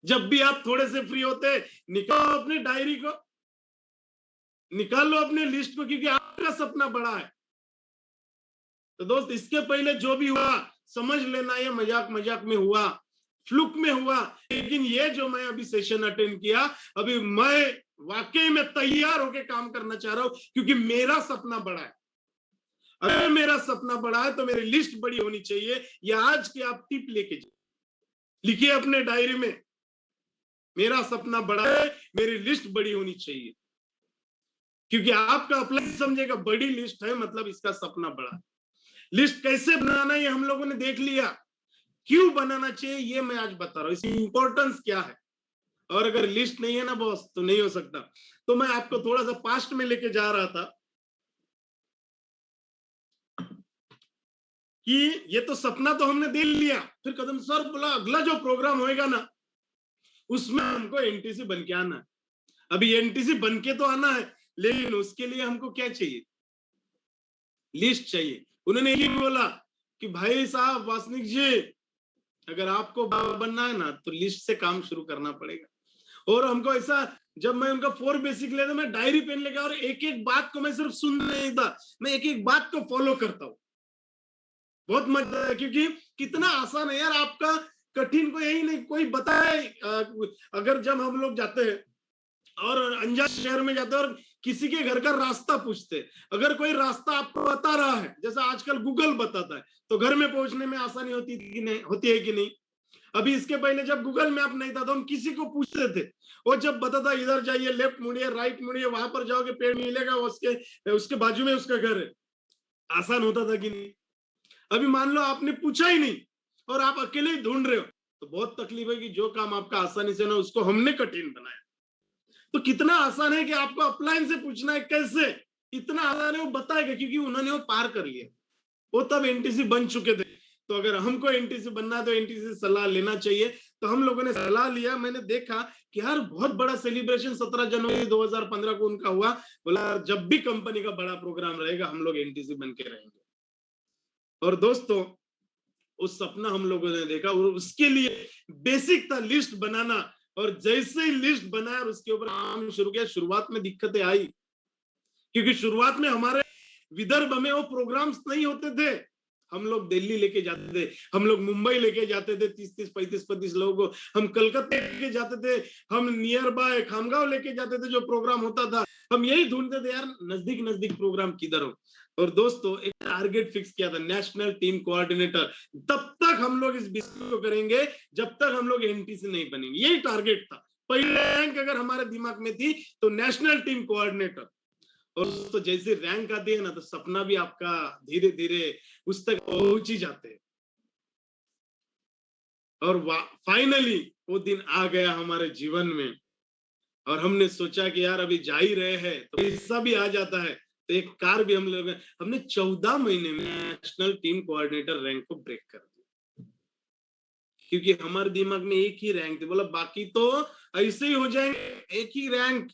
Speaker 1: जब भी आप थोड़े से फ्री होते निकालो अपने डायरी को, निकालो अपने लिस्ट को, क्योंकि आपका सपना बड़ा है। तो दोस्त, इसके पहले जो भी हुआ समझ लेना ये मजाक मजाक में हुआ, फ्लुक में हुआ, लेकिन ये जो मैं अभी सेशन अटेंड किया, अभी मैं वाकई में तैयार होकर काम करना चाह रहा हूं, क्योंकि मेरा सपना बड़ा है। अगर मेरा सपना बड़ा है तो मेरी लिस्ट बड़ी होनी चाहिए। या आज की आप टिप लेके जाइए, लिखिए अपने डायरी में, मेरा सपना बड़ा है, मेरी लिस्ट बड़ी होनी चाहिए। क्योंकि आपका अप्लाई समझेगा बड़ी लिस्ट है मतलब इसका सपना बड़ा है। लिस्ट कैसे बनाना है ये हम लोगों ने देख लिया, क्यों बनाना चाहिए ये मैं आज बता रहा हूं, इसकी इंपॉर्टेंस क्या है। और अगर लिस्ट नहीं है ना बॉस तो नहीं हो सकता। तो मैं आपको थोड़ा सा पास्ट में लेके जा रहा था कि ये तो सपना तो हमने देख लिया, फिर कदम सर बोला अगला जो प्रोग्राम होएगा ना उसमें हमको एनटीसी बन के आना है। अभी एनटीसी बन के तो आना है, लेकिन उसके लिए हमको क्या चाहिए, लिस्ट चाहिए। उन्होंने ये बोला कि भाई साहब वासनिक जी, अगर आपको बनना है ना तो लिस्ट से काम शुरू करना पड़ेगा। और हमको ऐसा, जब मैं उनका 4 बेसिक लेता मैं डायरी पेन लेकर, और एक एक बात को मैं सिर्फ सुन नहीं था, मैं एक एक बात को फॉलो करता हूँ। बहुत मजा है, क्योंकि कितना आसान है यार, आपका कठिन को यही नहीं कोई बताए। अगर जब हम लोग जाते हैं और अनजान शहर में जाते हैं और किसी के घर का रास्ता पूछते, अगर कोई रास्ता आपको बता रहा है, जैसा आजकल गूगल बताता है, तो घर में पहुंचने में आसानी होती है कि नहीं, होती है कि नहीं। अभी इसके पहले जब गूगल मैप नहीं था तो हम किसी को पूछते थे, वो जब बताता इधर जाइए, लेफ्ट मुड़िए, राइट मुड़िए, वहां पर जाओगे पेड़ मिलेगा, उसके उसके बाजू में उसका घर है। आसान होता था कि नहीं। अभी मान लो आपने पूछा ही नहीं और आप अकेले ही ढूंढ रहे हो, तो बहुत तकलीफ है कि जो काम आपका आसानी से ना उसको हमने कठिन बनाया। तो कितना आसान है कि आपको अपलाइन से पूछना है कैसे, इतना आसान है, वो बताएगा क्योंकि उन्होंने वो पार कर लिया, वो तब एनटीसी बन चुके थे। तो अगर हमको एनटीसी बनना है तो एनटीसी से सलाह लेना चाहिए। तो हम लोगों ने सलाह लिया, मैंने देखा कि यार बहुत बड़ा सेलिब्रेशन 17 जनवरी 2015 को उनका हुआ। बोला जब भी कंपनी का बड़ा प्रोग्राम रहेगा हम लोग एनटीसी बन के रहेंगे। और दोस्तों, उस सपना हम लोगों ने देखा और उसके लिए बेसिक था लिस्ट बनाना। और जैसे ही लिस्ट बनाया और उसके ऊपर काम शुरू किया, शुरुआत में दिक्कतें आई, क्योंकि शुरुआत में हमारे विदर्भ में वो प्रोग्राम्स नहीं होते थे। हम लोग दिल्ली लेके जाते थे, हम लोग मुंबई लेके जाते थे, 30-30, 35-35 लोगों को, हम कलकत्ता लेके जाते थे, हम नियर बाय खामगांव लेके जाते थे जो प्रोग्राम होता था। हम यही ढूंढते थे यार नजदीक नजदीक प्रोग्राम किधर हो। और दोस्तों एक टारगेट फिक्स किया था, नेशनल टीम कोऑर्डिनेटर। तब तक हम लोग इस बिजनेस को करेंगे जब तक हम लोग एनटीसी नहीं बनेंगे, यही टारगेट था। पहले रैंक अगर हमारे दिमाग में थी तो नेशनल टीम कोऑर्डिनेटर। और तो जैसे रैंक आती है ना तो सपना भी आपका धीरे धीरे उस तक पहुंच ही जाते हैं। और फाइनली वो दिन आ गया हमारे जीवन में, और हमने सोचा कि यार अभी जा ही रहे हैं तो पैसा भी आ जाता है, तो एक कार भी हम लोग, हमने 14 महीने में नेशनल टीम कोऑर्डिनेटर रैंक को ब्रेक कर दिया। क्योंकि हमारे दिमाग में एक ही रैंक थी, बोला बाकी तो ऐसे ही हो जाएंगे, एक ही rank,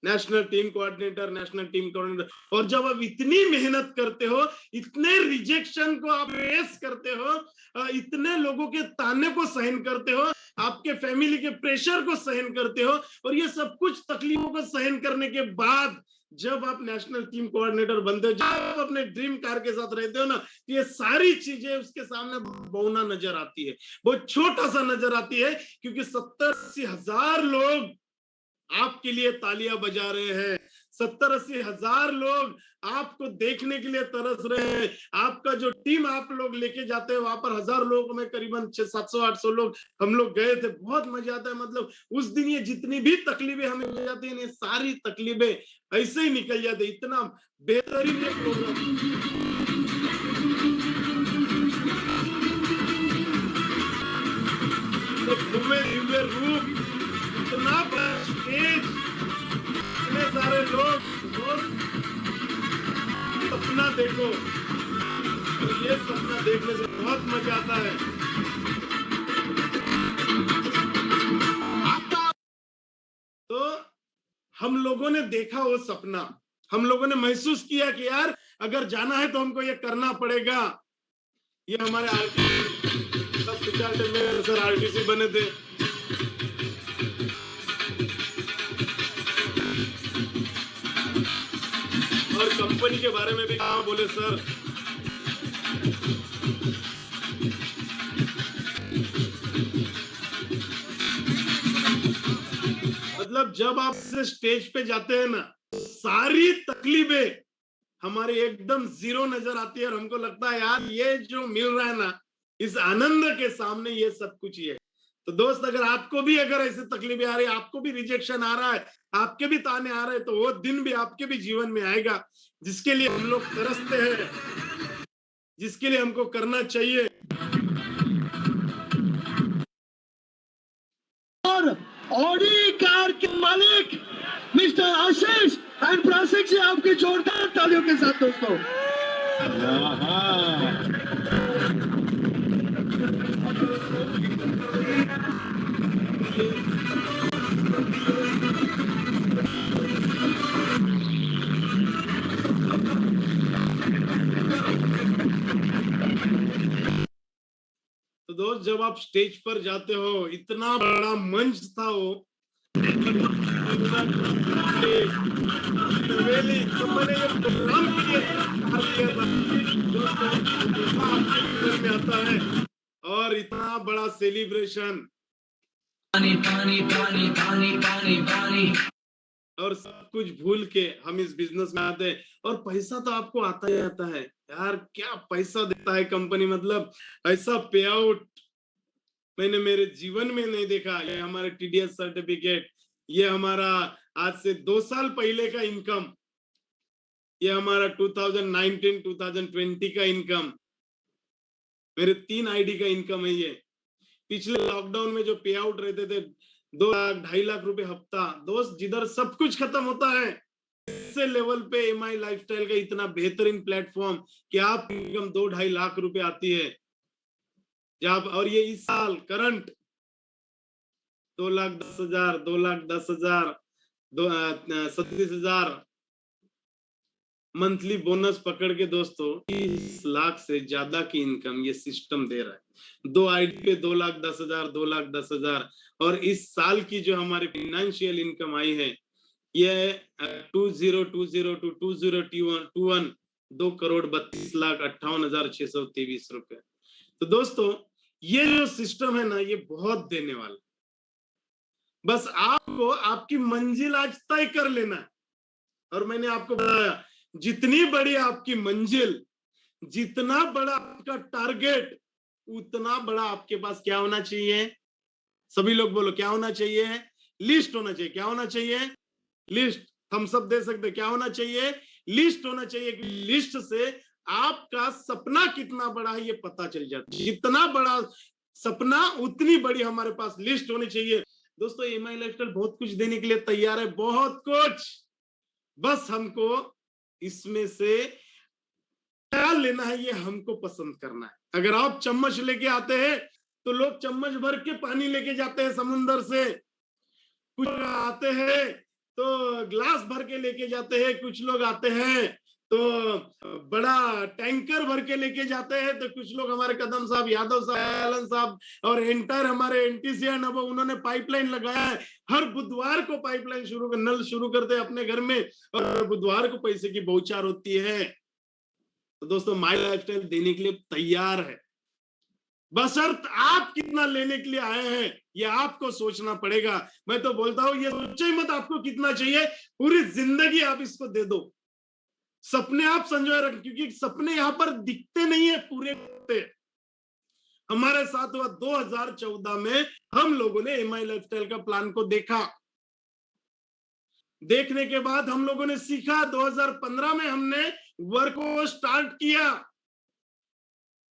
Speaker 1: national team coordinator, national team coordinator. और जब आप इतनी मेहनत करते हो, इतने रिजेक्शन को आप फेस करते हो, इतने लोगों के ताने को सहन करते हो, आपके फैमिली के प्रेशर को सहन करते हो, और ये सब कुछ तकलीफों को सहन करने के बाद जब आप नेशनल टीम कोऑर्डिनेटर बनते हो, जब आप अपने ड्रीम कार के साथ रहते हो ना, तो ये सारी चीजें उसके सामने बौना नजर आती है, बहुत छोटा सा नजर आती है। क्योंकि 70-80 हजार लोग आपके लिए तालियां बजा रहे हैं। 70-80 हजार लोग आपको देखने के लिए तरस रहे हैं। आपका जो टीम आप लोग लेके जाते हैं वहां पर 1000 लोगों में करीबन 700-800 लोग हम लोग गए थे। बहुत मजा आता है। मतलब उस दिन ये जितनी भी तकलीफें हमें हो जाती है, ये सारी तकलीफें ऐसे ही निकल जाती है। इतना बेहतरीन ये प्रोग्राम। तो भव्य दिव्य रूप, इतना बड़ा स्टेज, इतने सारे लोग, सपना देखो। तो ये सपना देखने से बहुत मजा आता है। तो हम लोगों ने देखा वो सपना, हम लोगों ने महसूस किया कि यार अगर जाना है तो हमको ये करना पड़ेगा। ये हमारे सर आरटीसी बने थे। और कंपनी के बारे में भी कहा, बोले सर मतलब जब आप स्टेज पे जाते हैं ना, सारी तकलीफें हमारी एकदम जीरो नजर आती है और हमको लगता है यार ये जो मिल रहा है ना, इस आनंद के सामने ये सब कुछ ही है। तो दोस्त, अगर आपको भी अगर ऐसी तकलीफें आ रही है, आपको भी रिजेक्शन आ रहा है, आपके भी ताने आ रहे हैं, तो वो दिन भी आपके भी जीवन में आएगा जिसके लिए हम लोग तरसते हैं, जिसके लिए हमको करना चाहिए।
Speaker 2: और ऑडी कार के मालिक मिस्टर आशीष एंड प्रासिक जी, आपके जोरदार तालियों के साथ दोस्तों।
Speaker 1: तो दोस्त, जब आप स्टेज पर जाते हो, इतना बड़ा मंच था वो, नवेली तो मैंने ये प्रोग्राम के लिए में आता है और इतना बड़ा सेलिब्रेशन
Speaker 3: पानी पानी पानी पानी पानी पानी
Speaker 1: और सब कुछ भूल के हम इस बिजनेस में आते हैं। और पैसा तो आपको आता ही आता है यार, क्या पैसा देता है कंपनी, मतलब ऐसा पे आउट मैंने मेरे जीवन में नहीं देखा। ये हमारे टीडीएस सर्टिफिकेट, ये हमारा आज से 2 साल पहले का इनकम, ये हमारा 2019-2020 का इनकम, मेरे 3 आईडी का इनकम है ये। पिछले लॉकडाउन में जो पे आउट रहते थे 2 लाख 2.5 लाख रुपए हफ्ता, दोस्त जिधर सब कुछ खत्म होता है, ऐसे लेवल पे एमआई लाइफस्टाइल का इतना बेहतरीन प्लेटफॉर्म कि आप इनकम 2-2.5 लाख रुपए आती है जब, और ये इस साल करंट 2,10,000, 2,10,000, 37,000 मंथली बोनस पकड़ के दोस्तों 30 लाख से ज्यादा की इनकम ये सिस्टम दे रहा है। 2 आईडी पे 2,10,000, 2,10,000। और इस साल की जो हमारी फाइनेंशियल इनकम आई है ये 2020 टू 2021 2,32,58,623 रुपए। तो दोस्तों, ये जो सिस्टम है ना, ये बहुत देने वाला, बस आपको आपकी मंजिल आज तय कर लेना है। और मैंने आपको बताया, जितनी बड़ी आपकी मंजिल, जितना बड़ा आपका टारगेट, उतना बड़ा आपके पास क्या होना चाहिए? सभी लोग बोलो, क्या होना चाहिए? लिस्ट होना चाहिए। क्या होना चाहिए? लिस्ट। हम सब दे सकते, क्या होना चाहिए? लिस्ट होना चाहिए। कि लिस्ट से आपका सपना कितना बड़ा है ये पता चल जाता है। जितना बड़ा सपना उतनी बड़ी हमारे पास लिस्ट होनी चाहिए। दोस्तों, एमआई लाइफस्टाइल बहुत कुछ देने के लिए तैयार है, बहुत कुछ। बस हमको इसमें से क्या लेना है ये हमको पसंद करना है। अगर आप चम्मच लेके आते हैं तो लोग चम्मच भर के पानी लेके जाते हैं समुंदर से, कुछ आते हैं तो ग्लास भर के लेके जाते हैं, कुछ लोग आते हैं तो बड़ा टैंकर भर के लेके जाते हैं, तो कुछ लोग हमारे कदम साहब, यादव साहब, आलन साहब और एंटायर हमारे एनटीसी उन्होंने पाइपलाइन लगाया है। हर बुधवार को पाइपलाइन नल शुरू करते हैं अपने घर में, और बुधवार को पैसे की बौछार होती है। तो दोस्तों, माई लाइफस्टाइल देने के लिए तैयार है। बशर्त आप कितना लेने के लिए आए हैं ये आपको सोचना पड़ेगा। मैं तो बोलता हूं ये सोचो ही मत आपको कितना चाहिए, पूरी जिंदगी आप इसको दे दो। सपने आप संजोए रखें, क्योंकि सपने यहां पर दिखते नहीं है, पूरे होते। हमारे साथ हुआ 2014 में हम लोगों ने एमआई लाइफस्टाइल का प्लान को देखा। देखने के बाद हम लोगों ने सीखा। 2015 में हमने वर्क को स्टार्ट किया।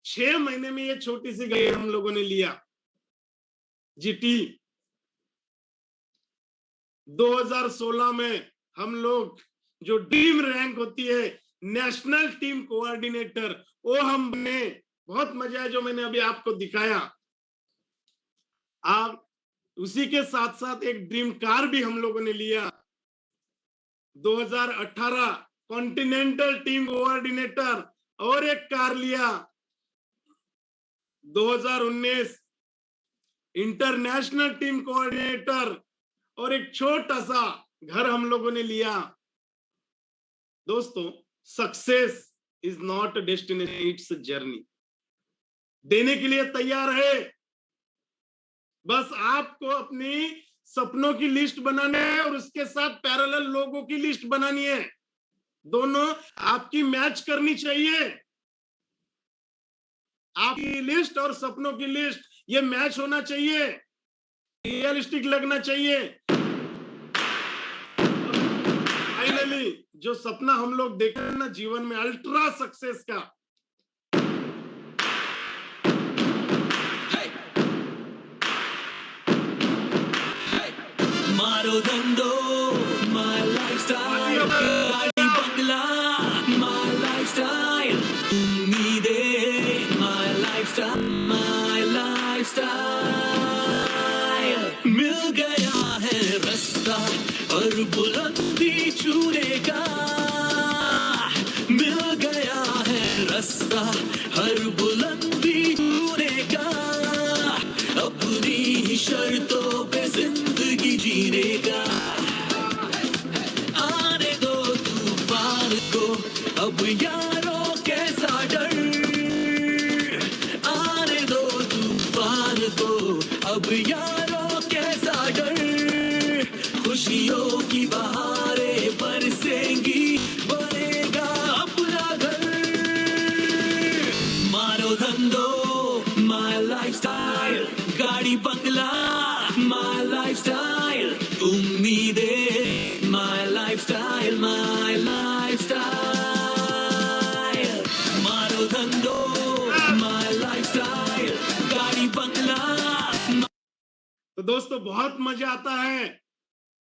Speaker 1: 6 महीने में ये छोटी सी गाड़ी हम लोगों ने लिया, जीटी। 2016 में हम लोग जो टीम रैंक होती है नेशनल टीम कोऑर्डिनेटर, वो हमने, बहुत मजा है जो मैंने अभी आपको दिखाया। आप उसी के साथ साथ एक ड्रीम कार भी हम लोगों ने लिया। 2018 कॉन्टिनेंटल टीम कोऑर्डिनेटर और एक कार लिया। 2019 इंटरनेशनल टीम कोऑर्डिनेटर और एक छोटा सा घर हम लोगों ने लिया। दोस्तों, success is not a destination, it's a journey. देने के लिए तैयार है, बस आपको अपनी सपनों की लिस्ट बनानी है और उसके साथ पैरेलल लोगों की लिस्ट बनानी है। दोनों आपकी मैच करनी चाहिए। आपकी लिस्ट और सपनों की लिस्ट ये मैच होना चाहिए, रियलिस्टिक लगना चाहिए। फाइनली जो सपना हम लोग देख रहे हैं ना जीवन में, अल्ट्रा सक्सेस का,
Speaker 3: मारो धंधो my lifestyle, गाड़ी बंगला my lifestyle, उम्मीदें my lifestyle, my lifestyle। मिल गया है रास्ता और बुलंदी छूने का, मिल गया है रास्ता हर बुलंदी छूने का, अपनी ही शर्तों पे जिंदगी जीने का। आने दो तूफान को अब यारों कैसा डर, आने दो तूफान को अब यारों कैसा डर, खुशियों की बहारें बरसेंगी, बनेगा अपना घर। मारो धंधो my lifestyle, गाड़ी बंगला my lifestyle, उम्मीदें my lifestyle, my lifestyle। मारो धंधो my lifestyle, गाड़ी बंगला।
Speaker 1: तो दोस्तों बहुत मजा आता है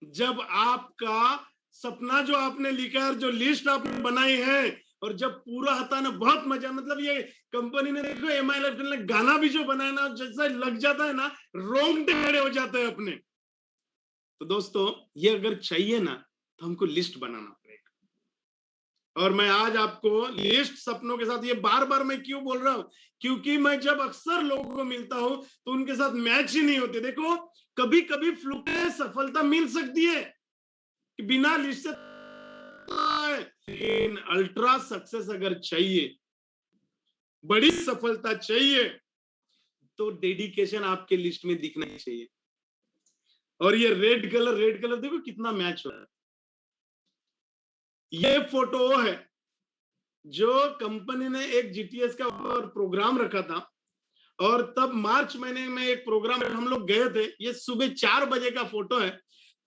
Speaker 1: जब आपका सपना जो आपने लिखा है, जो लिस्ट आपने बनाई है, और जब पूरा आता है ना, बहुत मजा। मतलब ये कंपनी ने, देखो एमआई लाइफस्टाइल ने गाना भी जो बनाया ना, जैसा लग जाता है ना, रोंगटे खड़े हो जाते हैं अपने। तो दोस्तों ये अगर चाहिए ना तो हमको लिस्ट बनाना पड़ेगा। और मैं आज आपको लिस्ट सपनों के साथ, ये बार बार मैं क्यों बोल रहा हूं, क्योंकि मैं जब अक्सर लोगों को मिलता हूं तो उनके साथ मैच ही नहीं होते। देखो कभी कभी फ्लूक में सफलता मिल सकती है कि बिना लिस्ट से, लेकिन अल्ट्रा सक्सेस अगर चाहिए, बड़ी सफलता चाहिए, तो डेडिकेशन आपके लिस्ट में दिखना चाहिए। और ये रेड कलर देखो कितना मैच हो रहा है। ये फोटो है जो कंपनी ने एक जीटीएस का प्रोग्राम रखा था, और तब मार्च महीने में एक प्रोग्राम हम लोग गए थे। ये सुबह 4 बजे का फोटो है।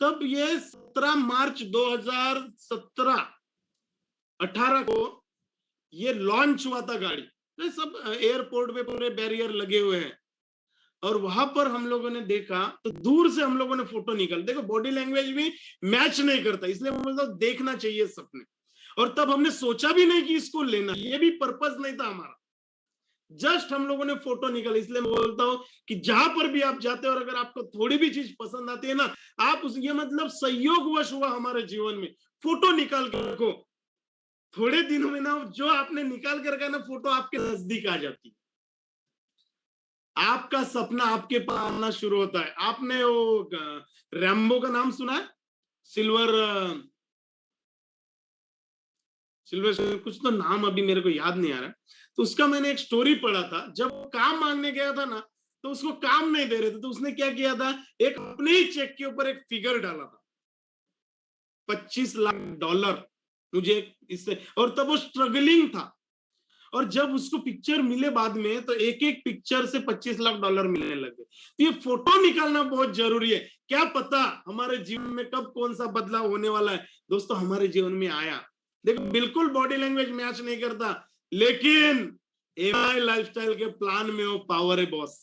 Speaker 1: तब ये 17 मार्च 2017-18 को ये लॉन्च हुआ था गाड़ी। तो सब एयरपोर्ट पे पूरे बैरियर लगे हुए हैं, और वहां पर हम लोगों ने देखा तो दूर से हम लोगों ने फोटो निकाल, देखो बॉडी लैंग्वेज भी मैच नहीं करता, इसलिए मैं बोलता हूं देखना चाहिए सपने। और तब हमने सोचा भी नहीं कि इसको लेना, ये भी पर्पस नहीं था हमारा, जस्ट हम लोगों ने फोटो निकाला। इसलिए मैं बोलता हूं कि जहां पर भी आप जाते हो और अगर आपको थोड़ी भी चीज पसंद आती है ना, आप उस, ये मतलब संयोगवश हुआ हमारे जीवन में, फोटो निकाल के रखो। थोड़े दिनों में ना जो आपने निकाल के रखा ना फोटो आपके नजदीक आ जाती है, आपका सपना आपके पास आना शुरू होता है। आपने वो रैम्बो का नाम सुना है? सिल्वेस्टर, कुछ तो नाम अभी मेरे को याद नहीं आ रहा। तो उसका मैंने एक स्टोरी पढ़ा था, जब काम मांगने गया था ना, तो उसको काम नहीं दे रहे थे, तो उसने क्या किया था, एक अपने ही चेक के ऊपर एक फिगर डाला था, $25 लाख। मुझे इससे, और तब वो स्ट्रगलिंग था, और जब उसको पिक्चर मिले बाद में, तो एक एक पिक्चर से $25 लाख मिलने लगे। तो ये फोटो निकालना बहुत जरूरी है। क्या पता हमारे जीवन में कब कौन सा बदलाव होने वाला है। दोस्तों, हमारे जीवन में आया, देखो बिल्कुल बॉडी लैंग्वेज मैच नहीं करता, लेकिन एमआई लाइफस्टाइल के प्लान में वो पावर है बॉस,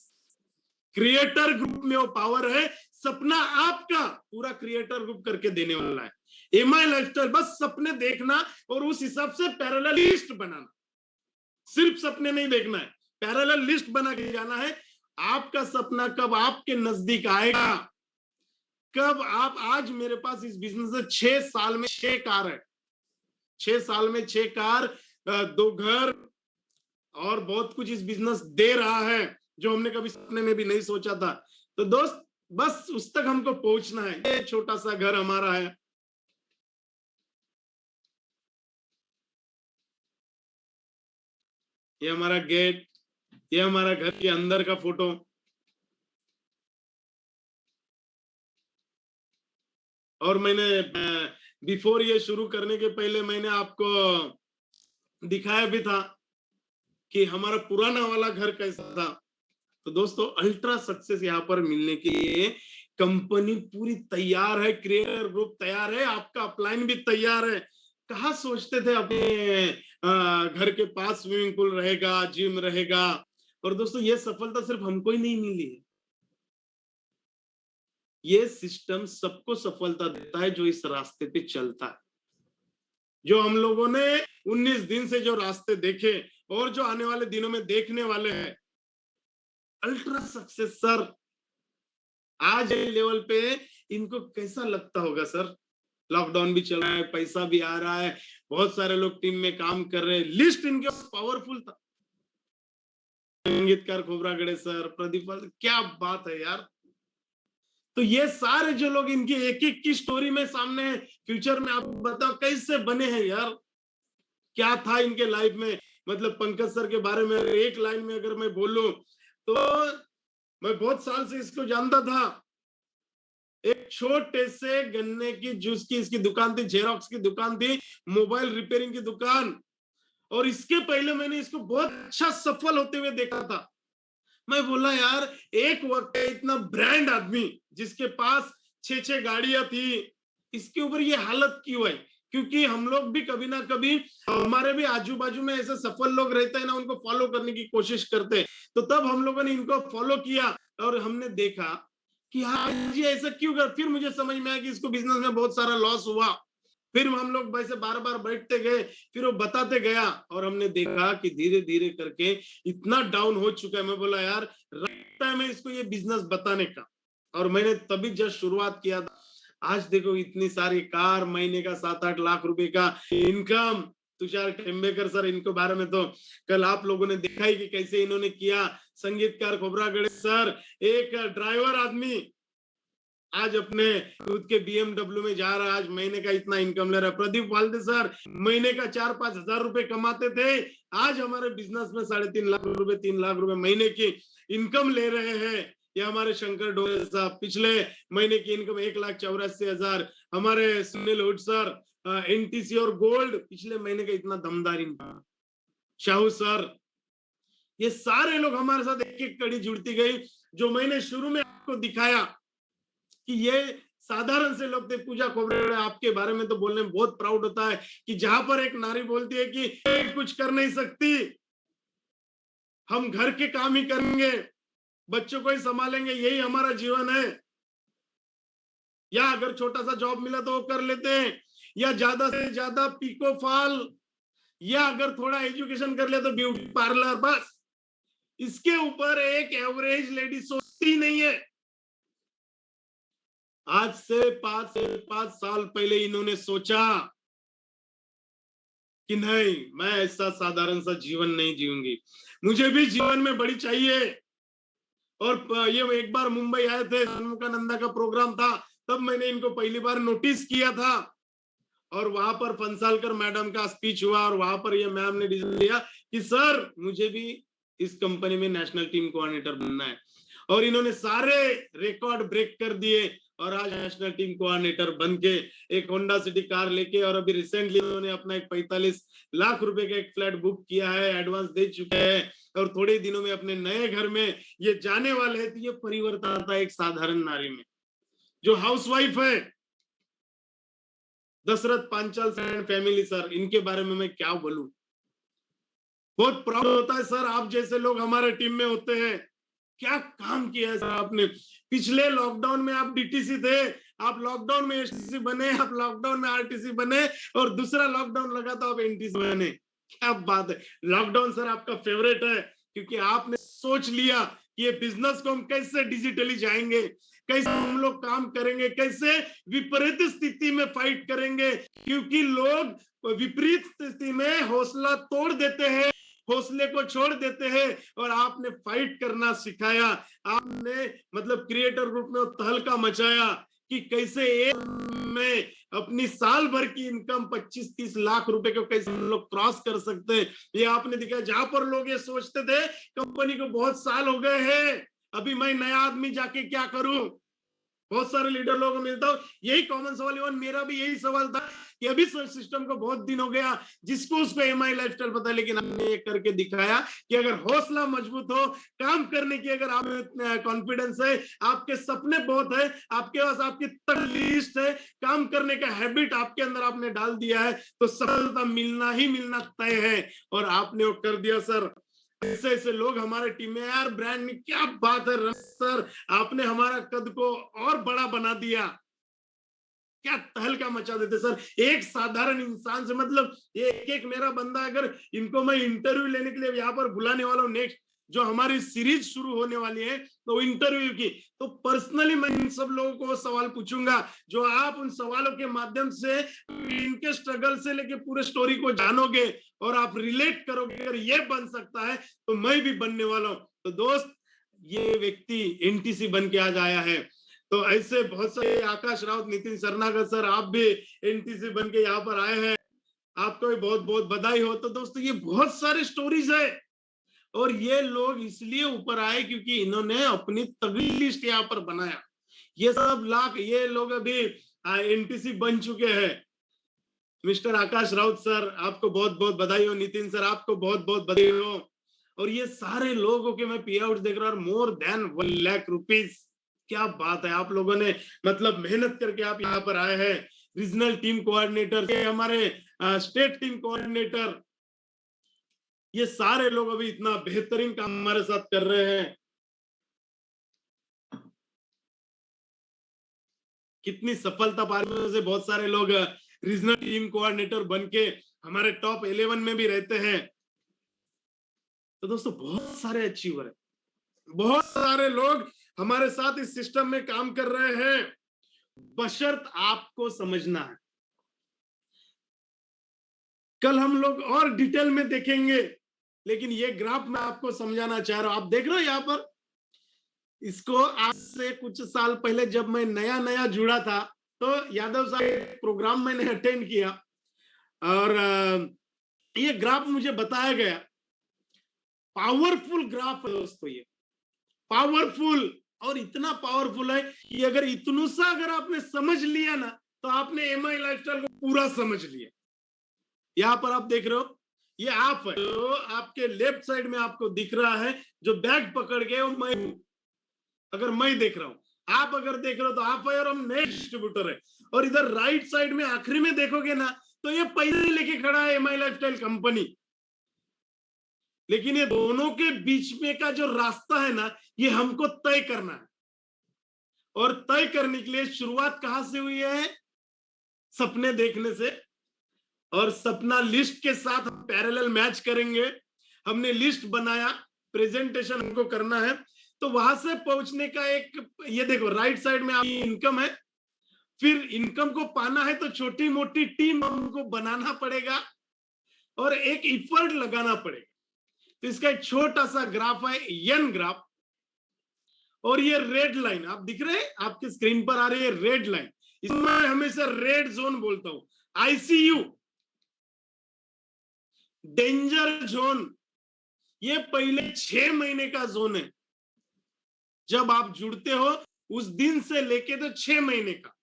Speaker 1: क्रिएटर ग्रुप में वो पावर है। सपना आपका पूरा क्रिएटर ग्रुप करके देने वाला है। एमआई लाइफस्टाइल बस सपने देखना और उस हिसाब से पैरेलल लिस्ट बनाना, सिर्फ सपने नहीं देखना है, पैरेलल लिस्ट बना के जाना है। आपका सपना कब आपके नजदीक आएगा, कब आप, आज मेरे पास इस बिजनेस से 6 साल में 6 कार है, 6 साल में 6 कार, 2 घर, और बहुत कुछ इस बिजनेस दे रहा है जो हमने कभी सपने में भी नहीं सोचा था। तो दोस्त, बस उस तक हमको पहुंचना है। ये छोटा सा घर हमारा है, ये हमारा गेट, ये हमारा घर के अंदर का फोटो। और मैंने बिफोर ये शुरू करने के पहले मैंने आपको दिखाया भी था कि हमारा पुराना वाला घर कैसा था। तो दोस्तों, अल्ट्रा सक्सेस यहाँ पर मिलने के लिए कंपनी पूरी तैयार है, क्रिएटर ग्रुप तैयार है, आपका अपलाइन भी तैयार है। कहाँ सोचते थे अपने घर के पास स्विमिंग पूल रहेगा, जिम रहेगा। और दोस्तों, ये सफलता सिर्फ हमको ही नहीं मिली है, ये सिस्टम सबको सफलता देता है जो इस रास्ते पे चलता है। जो हम लोगों ने 19 दिन से जो रास्ते देखे और जो आने वाले दिनों में देखने वाले हैं, अल्ट्रा सक्सेस सर आज लेवल पे इनको कैसा लगता होगा सर। लॉकडाउन भी चल रहा है, पैसा भी आ रहा है, बहुत सारे लोग टीम में काम कर रहे हैं, लिस्ट इनके पावरफुल था। संगीतकार खोबरागड़े सर, प्रदीप, क्या बात है यार। तो ये सारे जो लोग इनकी एक एक की स्टोरी में सामने, फ्यूचर में आप बताओ कैसे बने हैं यार, क्या था इनके लाइफ में। मतलब पंकज सर के बारे में एक लाइन में अगर मैं बोलूं, तो मैं बहुत साल से इसको जानता था। एक छोटे से गन्ने की जूस की इसकी दुकान थी, जेरोक्स की दुकान थी, मोबाइल रिपेयरिंग की दुकान, और इसके पहले मैंने इसको बहुत अच्छा सफल होते हुए देखा था। मैं बोला यार, एक वक्त इतना ब्रांड आदमी जिसके पास 6 गाड़ियां थी, इसके ऊपर ये हालत क्यों है। क्योंकि हम लोग भी कभी ना कभी, हमारे भी आजू बाजू में ऐसे सफल लोग रहते हैं ना, उनको फॉलो करने की कोशिश करते हैं। तो तब हम लोगों ने इनको फॉलो किया और हमने देखा कि हाँ जी ऐसा क्यों कर। फिर मुझे समझ में आया कि इसको बिजनेस में बहुत सारा लॉस हुआ। फिर हम लोग वैसे बार बार बैठते गए, फिर वो बताते गया, और हमने देखा कि धीरे धीरे करके इतना डाउन हो चुका है। मैं बोला यार, राइट टाइम है इसको ये बिजनेस बताने का, और मैंने तभी जस्ट शुरुआत किया था। आज देखो इतनी सारी कार, महीने का 7-8 लाख रुपए का इनकम। तुषार टेम्बेकर सर, इनको बारे में तो कल आप लोगों ने देखा ही कि कैसे इन्होंने किया। संगीतकार खोबरागड़े सर, एक ड्राइवर आदमी आज अपने खुद के BMW में जा रहा है, आज महीने का इतना इनकम ले रहा है। प्रदीप वाल्दे सर महीने का 4-5 हजार रुपए कमाते थे, आज हमारे बिजनेस में 3.5 लाख रुपए, 3 लाख रुपए महीने की इनकम ले रहे हैं। या हमारे शंकर डोरे साहब, पिछले महीने की इनकम 1,84,000। हमारे सुनील हुड सर, NTC और गोल्ड, पिछले महीने का इतना दमदार इनकम। शाहू सर, ये सारे लोग हमारे साथ एक एक कड़ी जुड़ती गई। जो मैंने शुरू में आपको दिखाया कि ये साधारण से लोग थे। पूजा खोबरागड़े, आपके बारे में तो बोलने में बहुत प्राउड होता है कि जहां पर एक नारी बोलती है कि कुछ कर नहीं सकती, हम घर के काम ही करेंगे, बच्चों को ही संभालेंगे, यही हमारा जीवन है। या अगर छोटा सा जॉब मिला तो वो कर लेते हैं, या ज्यादा से ज्यादा पिको फॉल, या अगर थोड़ा एजुकेशन कर ले तो ब्यूटी पार्लर, बस। इसके ऊपर एक एवरेज लेडी सोचती नहीं है। आज से 5 साल पहले इन्होंने सोचा कि नहीं, मैं ऐसा साधारण सा जीवन नहीं जीऊंगी, मुझे भी जीवन में बड़ी चाहिए। और ये एक बार मुंबई आए थे, षणमुखानंदा का प्रोग्राम था, तब मैंने इनको पहली बार नोटिस किया था। और वहां पर फंसालकर मैडम का स्पीच हुआ और वहां पर ये मैम ने डिसीजन लिया कि सर मुझे भी इस कंपनी में नेशनल टीम कोऑर्डिनेटर बनना है, और इन्होंने सारे रिकॉर्ड ब्रेक कर दिए और आज नेशनल टीम कोऑर्डिनेटर बन के एक होंडा सिटी कार लेके, और अभी रिसेंटली उन्होंने अपना एक 45 लाख रुपए का एक फ्लैट बुक किया है, एडवांस दे चुके हैं और थोड़े दिनों में अपने नए घर में ये जाने वाले हैं। तो ये परिवर्तन आता है एक साधारण नारी में जो हाउसवाइफ है। Dashrath Panchal and family sir, इनके बारे में मैं क्या बोलूं, बहुत प्राउड होता है सर, आप जैसे लोग हमारे टीम में होते हैं। क्या काम किया है सर आपने। पिछले लॉकडाउन में आप डीटीसी थे, आप लॉकडाउन में एसटीसी बने, आप लॉकडाउन में आरटीसी बने, और दूसरा लॉकडाउन लगा तो आप एनटीसी बने। क्या बात है। लॉकडाउन सर आपका फेवरेट है क्योंकि आपने सोच लिया कि ये बिजनेस को हम कैसे डिजिटली जाएंगे, कैसे हम लोग काम करेंगे, कैसे विपरीत स्थिति में फाइट करेंगे, क्योंकि लोग विपरीत स्थिति में हौसला तोड़ देते हैं, हौसले को छोड़ देते हैं, और आपने फाइट करना सिखाया। आपने मतलब क्रिएटर ग्रुप में तहलका मचाया कि कैसे एक में अपनी साल भर की इनकम 25-30 लाख रुपए को कैसे हम लोग क्रॉस कर सकते हैं, ये आपने दिखाया। जहां पर लोग ये सोचते थे कंपनी को बहुत साल हो गए हैं, अभी मैं नया आदमी जाके क्या करूं, बहुत सारे लीडर लोगों को मिलता हूं, यही कॉमन सवाल, इवन मेरा भी यही सवाल था कि अभी सिस्टम को बहुत दिन हो गया, जिसको उसको एमआई लाइफस्टाइल पता है, लेकिन हमने ये करके दिखाया कि अगर हौसला मजबूत हो, काम करने की अगर आप कॉन्फिडेंस है, आपके सपने बहुत है, आपके पास आपकी लिस्ट है, काम करने का हैबिट आपके अंदर आपने डाल दिया है, तो सफलता मिलना ही मिलना तय है, और आपने वो कर दिया सर। ऐसे ऐसे लोग हमारे टीम में यार, ब्रांड में क्या बात है सर, आपने हमारा कद को और बड़ा बना दिया, क्या तहलका मचा देते सर। एक साधारण इंसान से, मतलब एक एक मेरा बंदा, अगर इनको मैं इंटरव्यू लेने के लिए यहाँ पर बुलाने वाला हूँ, नेक्स्ट जो हमारी सीरीज शुरू होने वाली है तो इंटरव्यू की, तो पर्सनली मैं इन सब लोगों को सवाल पूछूंगा, जो आप उन सवालों के माध्यम से इनके स्ट्रगल से लेके पूरे स्टोरी को जानोगे और आप रिलेट करोगे, अगर ये बन सकता है तो मैं भी बनने वाला हूं। तो दोस्त, ये व्यक्ति एनटीसी बन के आज आया है, तो ऐसे बहुत सारे, आकाश राउत, नितिन शरणागत सर, आप भी एनटीसी बन के यहाँ पर आए हैं, आपको भी बहुत बहुत बधाई हो। तो दोस्तों, ये बहुत सारे स्टोरीज है, और ये लोग इसलिए ऊपर आए क्योंकि इन्होंने अपनी तगड़ी लिस्ट यहाँ पर बनाया। ये सब लाख, ये लोग अभी एनटीसी बन चुके हैं। मिस्टर आकाश राउत सर, आपको बहुत बहुत बधाई हो। नितिन सर, आपको बहुत बहुत बधाई हो। और ये सारे लोगों के मैं पे आउट देख रहा हूँ, मोर देन 1 लाख रुपीज। क्या बात है, आप लोगों ने मतलब मेहनत करके आप यहाँ पर आए हैं। रीजनल टीम कोऑर्डिनेटर, हमारे स्टेट टीम कोऑर्डिनेटर, ये सारे लोग अभी इतना बेहतरीन काम हमारे साथ कर रहे हैं। कितनी सफलता पा रहे से बहुत सारे लोग रीजनल टीम कोऑर्डिनेटर बन के हमारे टॉप 11 में भी रहते हैं। तो दोस्तों, बहुत सारे अचीवर है, बहुत सारे लोग हमारे साथ इस सिस्टम में काम कर रहे हैं, बशर्त आपको समझना है। कल हम लोग और डिटेल में देखेंगे, लेकिन ये ग्राफ मैं आपको समझाना चाह रहा हूं। आप देख रहे हो यहाँ पर, इसको आज से कुछ साल पहले जब मैं नया नया जुड़ा था, तो यादव साहब प्रोग्राम मैंने अटेंड किया, और ये ग्राफ मुझे बताया गया। पावरफुल ग्राफ है दोस्तों, ये पावरफुल, और इतना पावरफुल है कि अगर इतनू सा अगर आपने समझ लिया ना, तो आपने एमआई लाइफस्टाइल को पूरा समझ लिया। यहाँ पर आप देख रहे हो, ये आप है, तो आपके लेफ्ट साइड में आपको दिख रहा है जो बैग पकड़ के, वो मैं हूं। अगर मैं देख रहा हूं, आप अगर देख रहे हो तो आप है, और हम नए डिस्ट्रीब्यूटर है। और इधर राइट साइड में आखिरी में देखोगे ना, तो ये पैसे लेके खड़ा है एमआई लाइफस्टाइल कंपनी। लेकिन ये दोनों के बीच में का जो रास्ता है ना, ये हमको तय करना है। और तय करने के लिए शुरुआत कहां से हुई है? सपने देखने से। और सपना लिस्ट के साथ पैरेलल मैच करेंगे। हमने लिस्ट बनाया, प्रेजेंटेशन हमको करना है, तो वहां से पहुंचने का एक, ये देखो राइट साइड में आपकी इनकम है। फिर इनकम को पाना है तो छोटी मोटी टीम हमको बनाना पड़ेगा और एक इफर्ट लगाना पड़ेगा। तो इसका एक छोटा सा ग्राफ है, एन ग्राफ, और ये रेड लाइन आप दिख रहे हैं, आपकी स्क्रीन पर आ रही है रेड लाइन। इसमें मैं हमेशा रेड जोन बोलता हूं। आईसीयू, डेंजर जोन, ये पहले 6 महीने का जोन है। जब आप जुड़ते हो उस दिन से लेके तो 6 महीने का,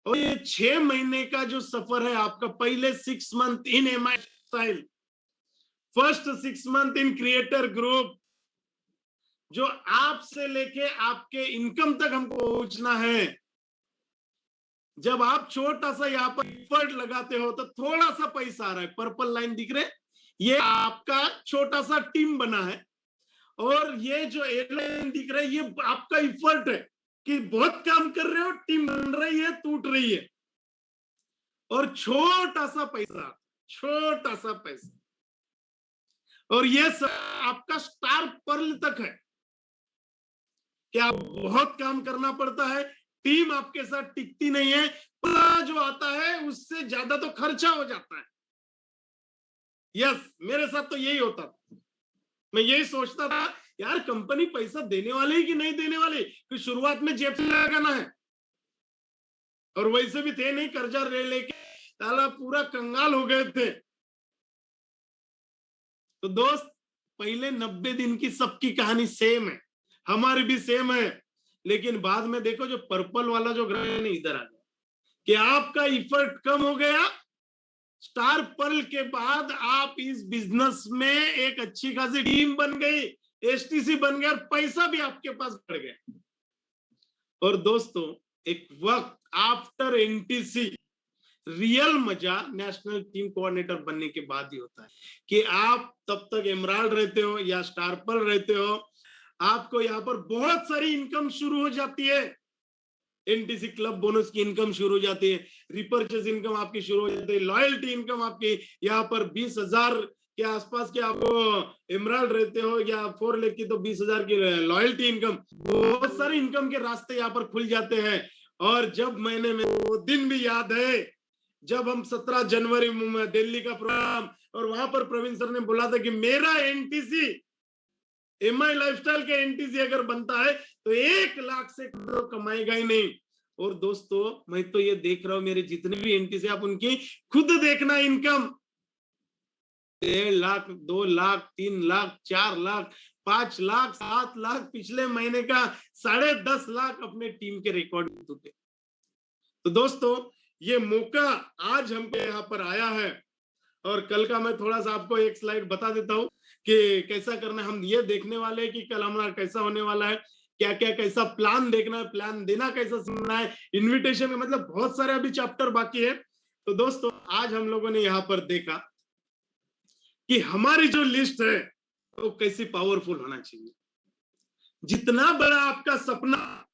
Speaker 1: और ये 6 महीने का जो सफर है आपका, पहले 6 month in MI style, first 6 month in creator group, जो आपसे लेके आपके इनकम तक हमको पहुंचना है। जब आप छोटा सा यहाँ पर एफर्ट लगाते हो तो थोड़ा सा पैसा आ रहा है, पर्पल लाइन दिख रहे, ये आपका छोटा सा टीम बना है, और ये जो एयरलाइन दिख रहा है ये आपका एफर्ट है कि बहुत काम कर रहे हो, टीम बन रही है, टूट रही है, और छोटा सा पैसा, छोटा सा पैसा, और ये सब आपका स्टार पर्ल तक है कि आप बहुत काम करना पड़ता है, टीम आपके साथ टिकती नहीं है, पैसा जो आता है उससे ज्यादा तो खर्चा हो जाता है। यस, मेरे साथ तो यही होता था। मैं यही सोचता था यार कंपनी पैसा देने वाले ही कि नहीं देने वाले, कि शुरुआत में जेब से लगाना है, और वैसे भी थे नहीं, कर्जा लेके साला पूरा कंगाल हो गए थे। तो दोस्त, पहले 90 दिन की सबकी कहानी सेम है, हमारी भी सेम है, लेकिन बाद में देखो जो पर्पल वाला जो ग्राफ है इधर आ गया कि आपका इफर्ट कम हो गया। स्टार पर्ल के बाद आप इस बिजनेस में एक अच्छी खासी टीम बन गई, एसटीसी बन गया, और पैसा भी आपके पास बढ़ गया। और दोस्तों, एक वक्त आफ्टर एनटीसी रियल मजा नेशनल टीम कोऑर्डिनेटर बनने के बाद ही होता है कि आप तब तक एमराल्ड रहते हो या स्टार पर्ल रहते हो, आपको यहाँ पर बहुत सारी इनकम शुरू हो जाती है। एनटीसी क्लब बोनस की इनकम शुरू हो जाती है, रिपर्चेस इनकम आपकी शुरू हो जाती है, लॉयल्टी इनकम आपकी यहाँ पर 20,000 के आसपास के आपको एमराल्ड रहते हो या 4 लाख की तो 20,000 की लॉयल्टी इनकम, बहुत सारे इनकम के रास्ते यहाँ पर खुल जाते हैं। और जब मैंने वो दिन भी याद है जब हम 17 जनवरी में दिल्ली का प्रोग्राम, और वहां पर प्रवीण सर ने बोला था कि मेरा एनटीसी, एमआई लाइफस्टाइल के एनटीसी अगर बनता है तो 1 लाख से तो कमाएगा ही नहीं। और दोस्तों, मैं तो ये देख रहा हूं, मेरे जितने भी एनटीसी आप उनकी खुद देखना इनकम 1.5 लाख, 2 लाख, 3 लाख, 4 लाख, 5 लाख, 7 लाख, पिछले महीने का 10.5 लाख अपने टीम के रिकॉर्ड थे। तो दोस्तों, ये मौका आज हमको यहाँ पर आया है, और कल का मैं थोड़ा सा आपको एक स्लाइड बता देता हूँ कि कैसा करना है। हम ये देखने वाले हैं कि कल हमारा कैसा होने वाला है, क्या क्या कैसा प्लान देखना है, प्लान देना कैसा सुनना है, इनविटेशन में, मतलब बहुत सारे अभी चैप्टर बाकी है। तो दोस्तों, आज हम लोगों ने यहाँ पर देखा कि हमारी जो लिस्ट है वो कैसी पावरफुल होना चाहिए। जितना बड़ा आपका सपना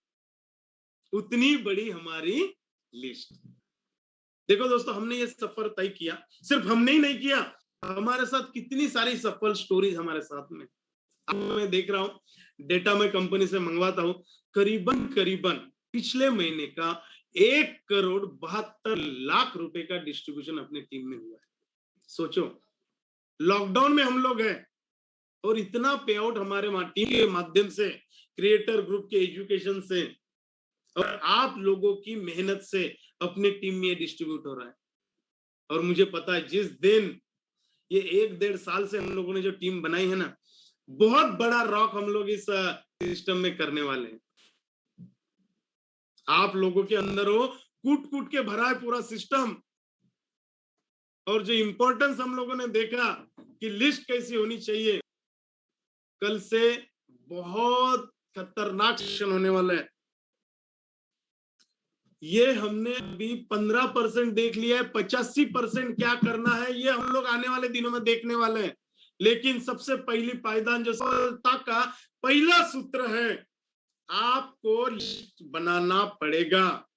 Speaker 1: उतनी बड़ी हमारी लिस्ट। देखो दोस्तों, हमने ये सफर तय किया, सिर्फ हमने ही नहीं किया, हमारे साथ कितनी सारी सफल स्टोरीज हमारे साथ में। अब मैं देख रहा हूं, डेटा मैं कंपनी से मंगवाता हूं, करीबन पिछले महीने का 1,72,00,000 रुपए का डिस्ट्रीब्यूशन अपनी टीम में हुआ है। सोचो, लॉकडाउन में हम लोग हैं और इतना पे आउट हमारे टीम के माध्यम से, क्रिएटर ग्रुप के एजुकेशन से और आप लोगों की मेहनत से अपने टीम में डिस्ट्रीब्यूट हो रहा है। और मुझे पता है जिस दिन ये 1-1.5 साल से हम लोगों ने जो टीम बनाई है ना, बहुत बड़ा रॉक हम लोग इस सिस्टम में करने वाले हैं। आप लोगों के अंदर वो कूट के भरा है पूरा सिस्टम, और जो इंपॉर्टेंस हम लोगों ने देखा कि लिस्ट कैसी होनी चाहिए, कल से बहुत खतरनाक सेशन होने वाला है। ये हमने अभी 15% देख लिया है, 85% क्या करना है ये हम लोग आने वाले दिनों में देखने वाले हैं। लेकिन सबसे पहली पायदान, जो सफलता का पहला सूत्र है, आपको लिस्ट बनाना पड़ेगा।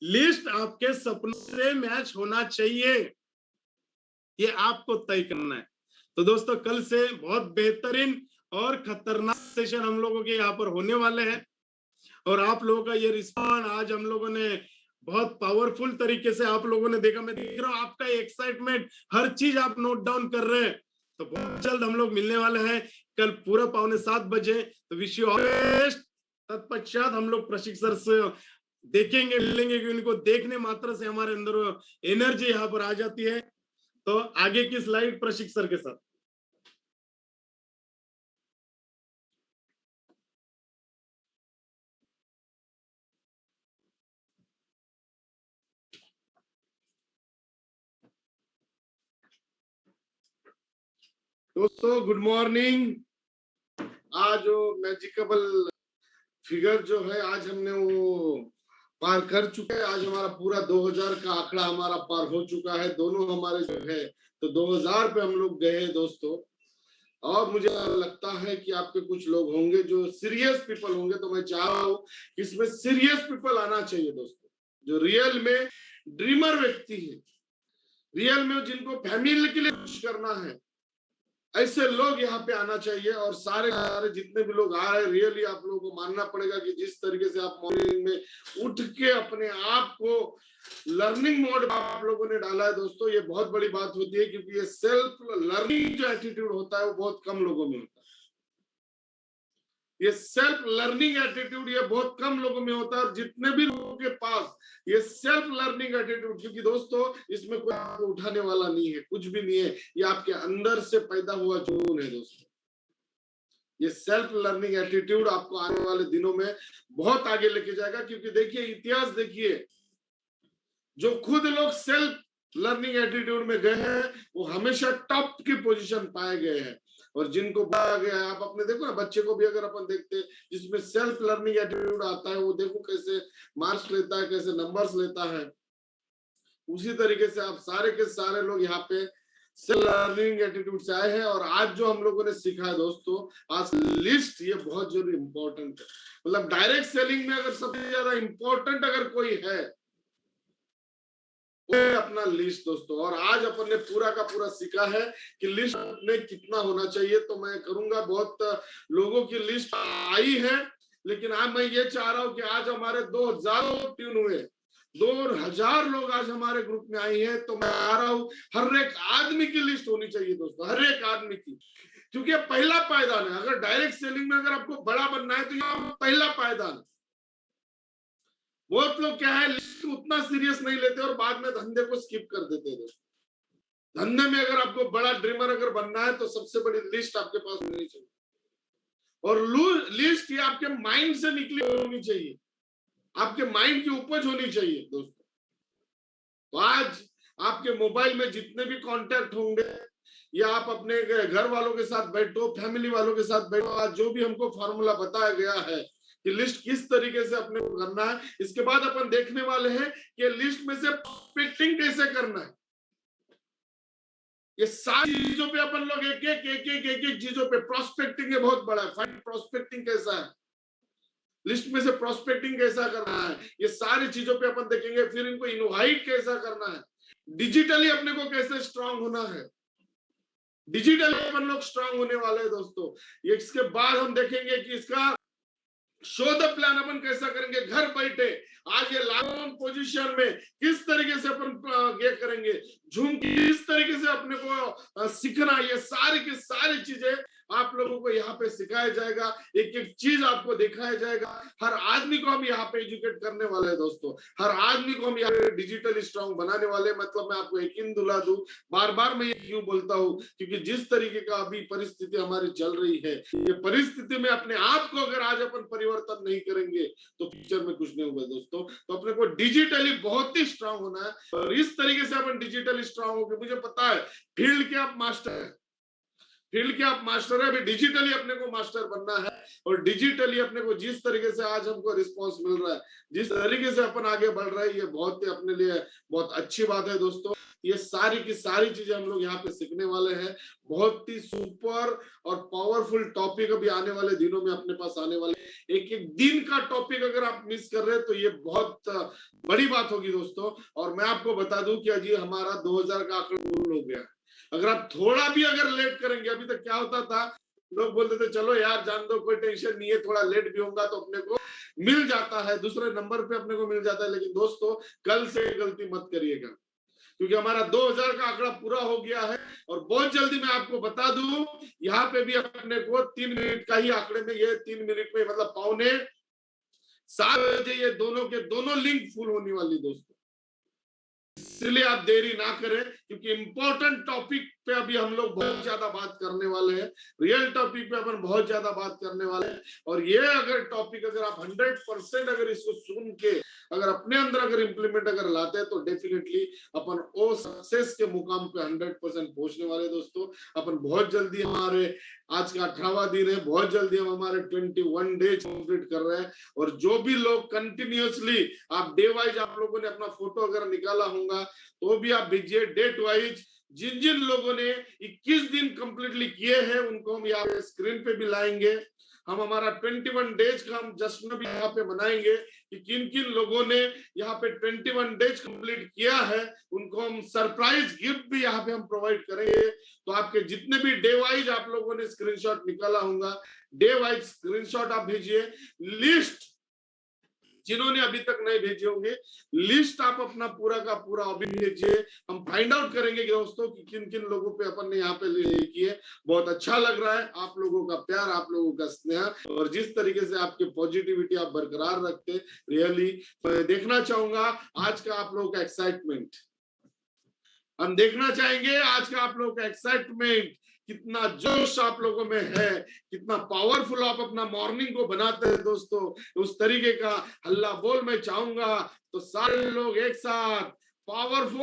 Speaker 1: लिस्ट आपके सपनों से मैच होना चाहिए, ये आपको तय करना है। तो दोस्तों, कल से बहुत बेहतरीन और खतरनाक सेशन हम लोगों के यहाँ पर होने वाले हैं, और आप लोगों का ये रिस्पॉन्स आज हम लोगों ने बहुत पावरफुल तरीके से आप लोगों ने देखा। मैं देख रहा हूँ आपका एक्साइटमेंट, हर चीज आप नोट डाउन कर रहे हैं। तो बहुत जल्द हम लोग मिलने वाले हैं, कल पूरा 6:45 बजे। तो विश यू ऑल बेस्ट। तत्पश्चात हम लोग प्रशिक्षण से देखेंगे मिलेंगे कि उनको देखने मात्र से हमारे अंदर एनर्जी यहाँ पर आ जाती है। तो आगे की स्लाइड प्रशिक्षक सर के साथ। दोस्तों गुड मॉर्निंग। आज जो मैजिकेबल फिगर जो है आज हमने वो पार कर चुके हैं। आज हमारा पूरा 2000 का आंकड़ा हमारा पार हो चुका है। दोनों हमारे जो है तो 2000 पे हम लोग गए हैं दोस्तों। और मुझे लगता है कि आपके कुछ लोग होंगे जो सीरियस पीपल होंगे, तो मैं चाह रहा हूँ इसमें सीरियस पीपल आना चाहिए दोस्तों, जो रियल में ड्रीमर व्यक्ति है, रियल में जिनको फैमिली के लिए कुछ करना है, ऐसे लोग यहाँ पे आना चाहिए। और सारे जितने भी लोग आ रहे हैं, रियली आप लोगों को मानना पड़ेगा कि जिस तरीके से आप मॉर्निंग में उठ के अपने आप को लर्निंग मोड में आप लोगों ने डाला है दोस्तों, ये बहुत बड़ी बात होती है, क्योंकि ये सेल्फ लर्निंग जो एटीट्यूड होता है वो बहुत कम लोगों में होता है। ये सेल्फ लर्निंग एटीट्यूड ये बहुत कम लोगों में होता है। और जितने भी लोगों के पास ये सेल्फ लर्निंग एटीट्यूड, क्योंकि दोस्तों इसमें कोई आपको उठाने वाला नहीं है, कुछ भी नहीं है, ये आपके अंदर से पैदा हुआ जुनून है दोस्तों। ये सेल्फ लर्निंग एटीट्यूड आपको आने वाले दिनों में बहुत आगे लेके जाएगा। क्योंकि देखिए इतिहास देखिए, जो खुद लोग सेल्फ लर्निंग एटीट्यूड में गए हैं वो हमेशा टॉप की पोजीशन पाए गए हैं। और जिनको पाया गया है, आप अपने देखो ना, बच्चे को भी अगर अपन देखते हैं जिसमें सेल्फ लर्निंग एटीट्यूड आता है, वो देखो कैसे मार्क्स लेता है, कैसे नंबर्स लेता है। उसी तरीके से आप सारे के सारे लोग यहाँ पे सेल्फ लर्निंग एटीट्यूड से आए हैं। और आज जो हम लोगों ने सीखा है दोस्तों, आज लिस्ट ये बहुत जरूरी इंपॉर्टेंट है। मतलब डायरेक्ट सेलिंग में अगर सबसे ज्यादा इंपॉर्टेंट अगर कोई है अपना लिस्ट दोस्तों। और आज अपन ने पूरा का पूरा सीखा है कि लिस्ट में कितना होना चाहिए। तो मैं करूंगा, बहुत लोगों की लिस्ट आई है, लेकिन आज मैं ये चाह रहा हूं कि आज हमारे 2000 ट्यून हुए, 2000 लोग आज हमारे ग्रुप में आई हैं। तो मैं आ रहा हूं, हर एक आदमी की लिस्ट होनी चाहिए दोस्तों, हर एक आदमी की, क्योंकि पहला पायदान है। अगर डायरेक्ट सेलिंग में अगर आपको बड़ा बनना है तो ये पहला पायदान है। बहुत लोग क्या है, लिस्ट उतना सीरियस नहीं लेते और बाद में धंधे को स्किप कर देते हैं। धंधे में अगर आपको बड़ा ड्रीमर अगर बनना है तो सबसे बड़ी लिस्ट आपके पास होनी चाहिए। और लिस्ट ये आपके माइंड से निकली होनी चाहिए, आपके माइंड की उपज होनी चाहिए दोस्तों। तो आज आपके मोबाइल में जितने भी कॉन्टैक्ट होंगे, या आप अपने घर वालों के साथ बैठो, फैमिली वालों के साथ बैठो, आज जो भी हमको फॉर्मूला बताया गया है कि लिस्ट किस तरीके से अपने को करना है, इसके बाद अपन देखने वाले हैं कि लिस्ट में से प्रोस्पेक्टिंग कैसे करना है। ये सारी चीजों पे अपन लोग एक चीजों पे प्रोस्पेक्टिंग है, बहुत बड़ा है। फाइंड प्रोस्पेक्टिंग कैसा है, लिस्ट में से प्रोस्पेक्टिंग कैसा करना है, ये सारी चीजों पे अपन देखेंगे। फिर इनको इनवाइट कैसा करना है, डिजिटली अपने को कैसे स्ट्रांग होना है, डिजिटली अपन लोग स्ट्रांग होने वाले हैं दोस्तों। ये इसके बाद हम देखेंगे कि इसका शो द प्लान अपन कैसा करेंगे घर बैठे। आज ये लॉकडाउन पोजीशन में किस तरीके से अपन ये करेंगे, झूम किस तरीके से अपने को सीखना, ये सारी की सारी चीजें आप लोगों को यहाँ पे सिखाया जाएगा। एक एक चीज आपको दिखाया जाएगा। हर आदमी को हम यहाँ पे एजुकेट करने वाले हैं दोस्तों, हर आदमी को हम यहाँ पे डिजिटल स्ट्रांग बनाने वाले। मतलब मैं आपको यकीन दिला दूं, बार बार मैं ये क्यों बोलता हूँ, क्योंकि जिस तरीके का अभी परिस्थिति हमारी चल रही है, ये परिस्थिति में अपने आप को अगर आज अपन परिवर्तन नहीं करेंगे तो फ्यूचर में कुछ नहीं होगा दोस्तों। तो अपने को डिजिटली बहुत ही स्ट्रांग होना है। और इस तरीके से अपन डिजिटली स्ट्रांग होकर, मुझे पता है फील्ड के आप मास्टर है, फील्ड के आप मास्टर है, अभी डिजिटली अपने को मास्टर बनना है। और डिजिटली अपने को जिस तरीके से आज हमको रिस्पांस मिल रहा है, जिस तरीके से अपन आगे बढ़ रहे हैं, ये बहुत ही अपने लिए बहुत अच्छी बात है दोस्तों। ये सारी की सारी चीजें हम लोग यहाँ पे सीखने वाले हैं। बहुत ही सुपर और पावरफुल टॉपिक अभी आने वाले दिनों में अपने पास आने वाले। एक एक दिन का टॉपिक अगर आप मिस कर रहे हैं तो ये बहुत बड़ी बात होगी दोस्तों। और मैं आपको बता दूं कि अजी हमारा 2000 का आंकड़ा पूर्ण हो गया। अगर आप थोड़ा भी अगर लेट करेंगे, अभी तक क्या होता था, लोग बोलते थे चलो यार जान दो, कोई टेंशन नहीं है, थोड़ा लेट भी होगा तो अपने को मिल जाता है, दूसरे नंबर पे अपने को मिल जाता है। लेकिन दोस्तों कल से गलती मत करिएगा, क्योंकि हमारा 2000 का आंकड़ा पूरा हो गया है। और बहुत जल्दी मैं आपको बता दूं, यहाँ पे भी अपने को 3 मिनट का ही आंकड़े में, ये 3 मिनट में मतलब 7 बजे ये दोनों के दोनों लिंक फुल होने वाली दोस्तों, इसलिए आप देरी ना करें, क्योंकि इंपॉर्टेंट टॉपिक पे अभी हम लोग बहुत ज्यादा बात करने वाले हैं, रियल टॉपिक पे अपन बहुत ज्यादा बात करने वाले हैं। और ये अगर टॉपिक अगर आप 100% अगर इसको सुन के अगर अपने अंदर अगर इंप्लीमेंट अगर लाते हैं तो डेफिनेटली अपन ओ सक्सेस के मुकाम पे 100% पहुंचने वाले दोस्तों। अपन बहुत जल्दी हमारे आज का 18वां दिन है, बहुत जल्दी हम हमारे 21 डेज कंप्लीट कर रहे हैं। और जो भी लोग कंटिन्यूअसली आप डे वाइज आप लोगों ने अपना फोटो अगर निकाला होगा तो भी आप भेजिए डेट वाइज। जिन जिन लोगों ने 21 दिन कंप्लीटली किए हैं उनको हम यहाँ पे स्क्रीन पे भी लाएंगे। हम हमारा 21 डेज का हम जश्न भी यहाँ पे मनाएंगे कि किन किन लोगों ने यहाँ पे 21 डेज कंप्लीट किया है, उनको हम सरप्राइज गिफ्ट भी यहाँ पे हम प्रोवाइड करेंगे। तो आपके जितने भी डे वाइज आप लोगों ने स्क्रीनशॉट निकाला होगा, डे वाइज स्क्रीनशॉट आप भेजिए। लिस्ट जिन्होंने अभी तक नहीं भेजे होंगे, लिस्ट आप अपना पूरा का पूरा अभी भेजिए। हम फाइंड आउट करेंगे दोस्तों कि किन किन लोगों पे अपन ने यहाँ पे किए। बहुत अच्छा लग रहा है आप लोगों का प्यार, आप लोगों का स्नेह और जिस तरीके से आपकी पॉजिटिविटी आप बरकरार रखते, रियली देखना चाहूंगा आज का आप लोगों का एक्साइटमेंट। हम देखना चाहेंगे आज का आप लोगों का एक्साइटमेंट, कितना जोश आप लोगों में है, कितना पावरफुल आप अपना मॉर्निंग को बनाते हैं दोस्तों। उस तरीके का हल्ला बोल मैं चाहूंगा तो सारे लोग एक साथ पावरफुल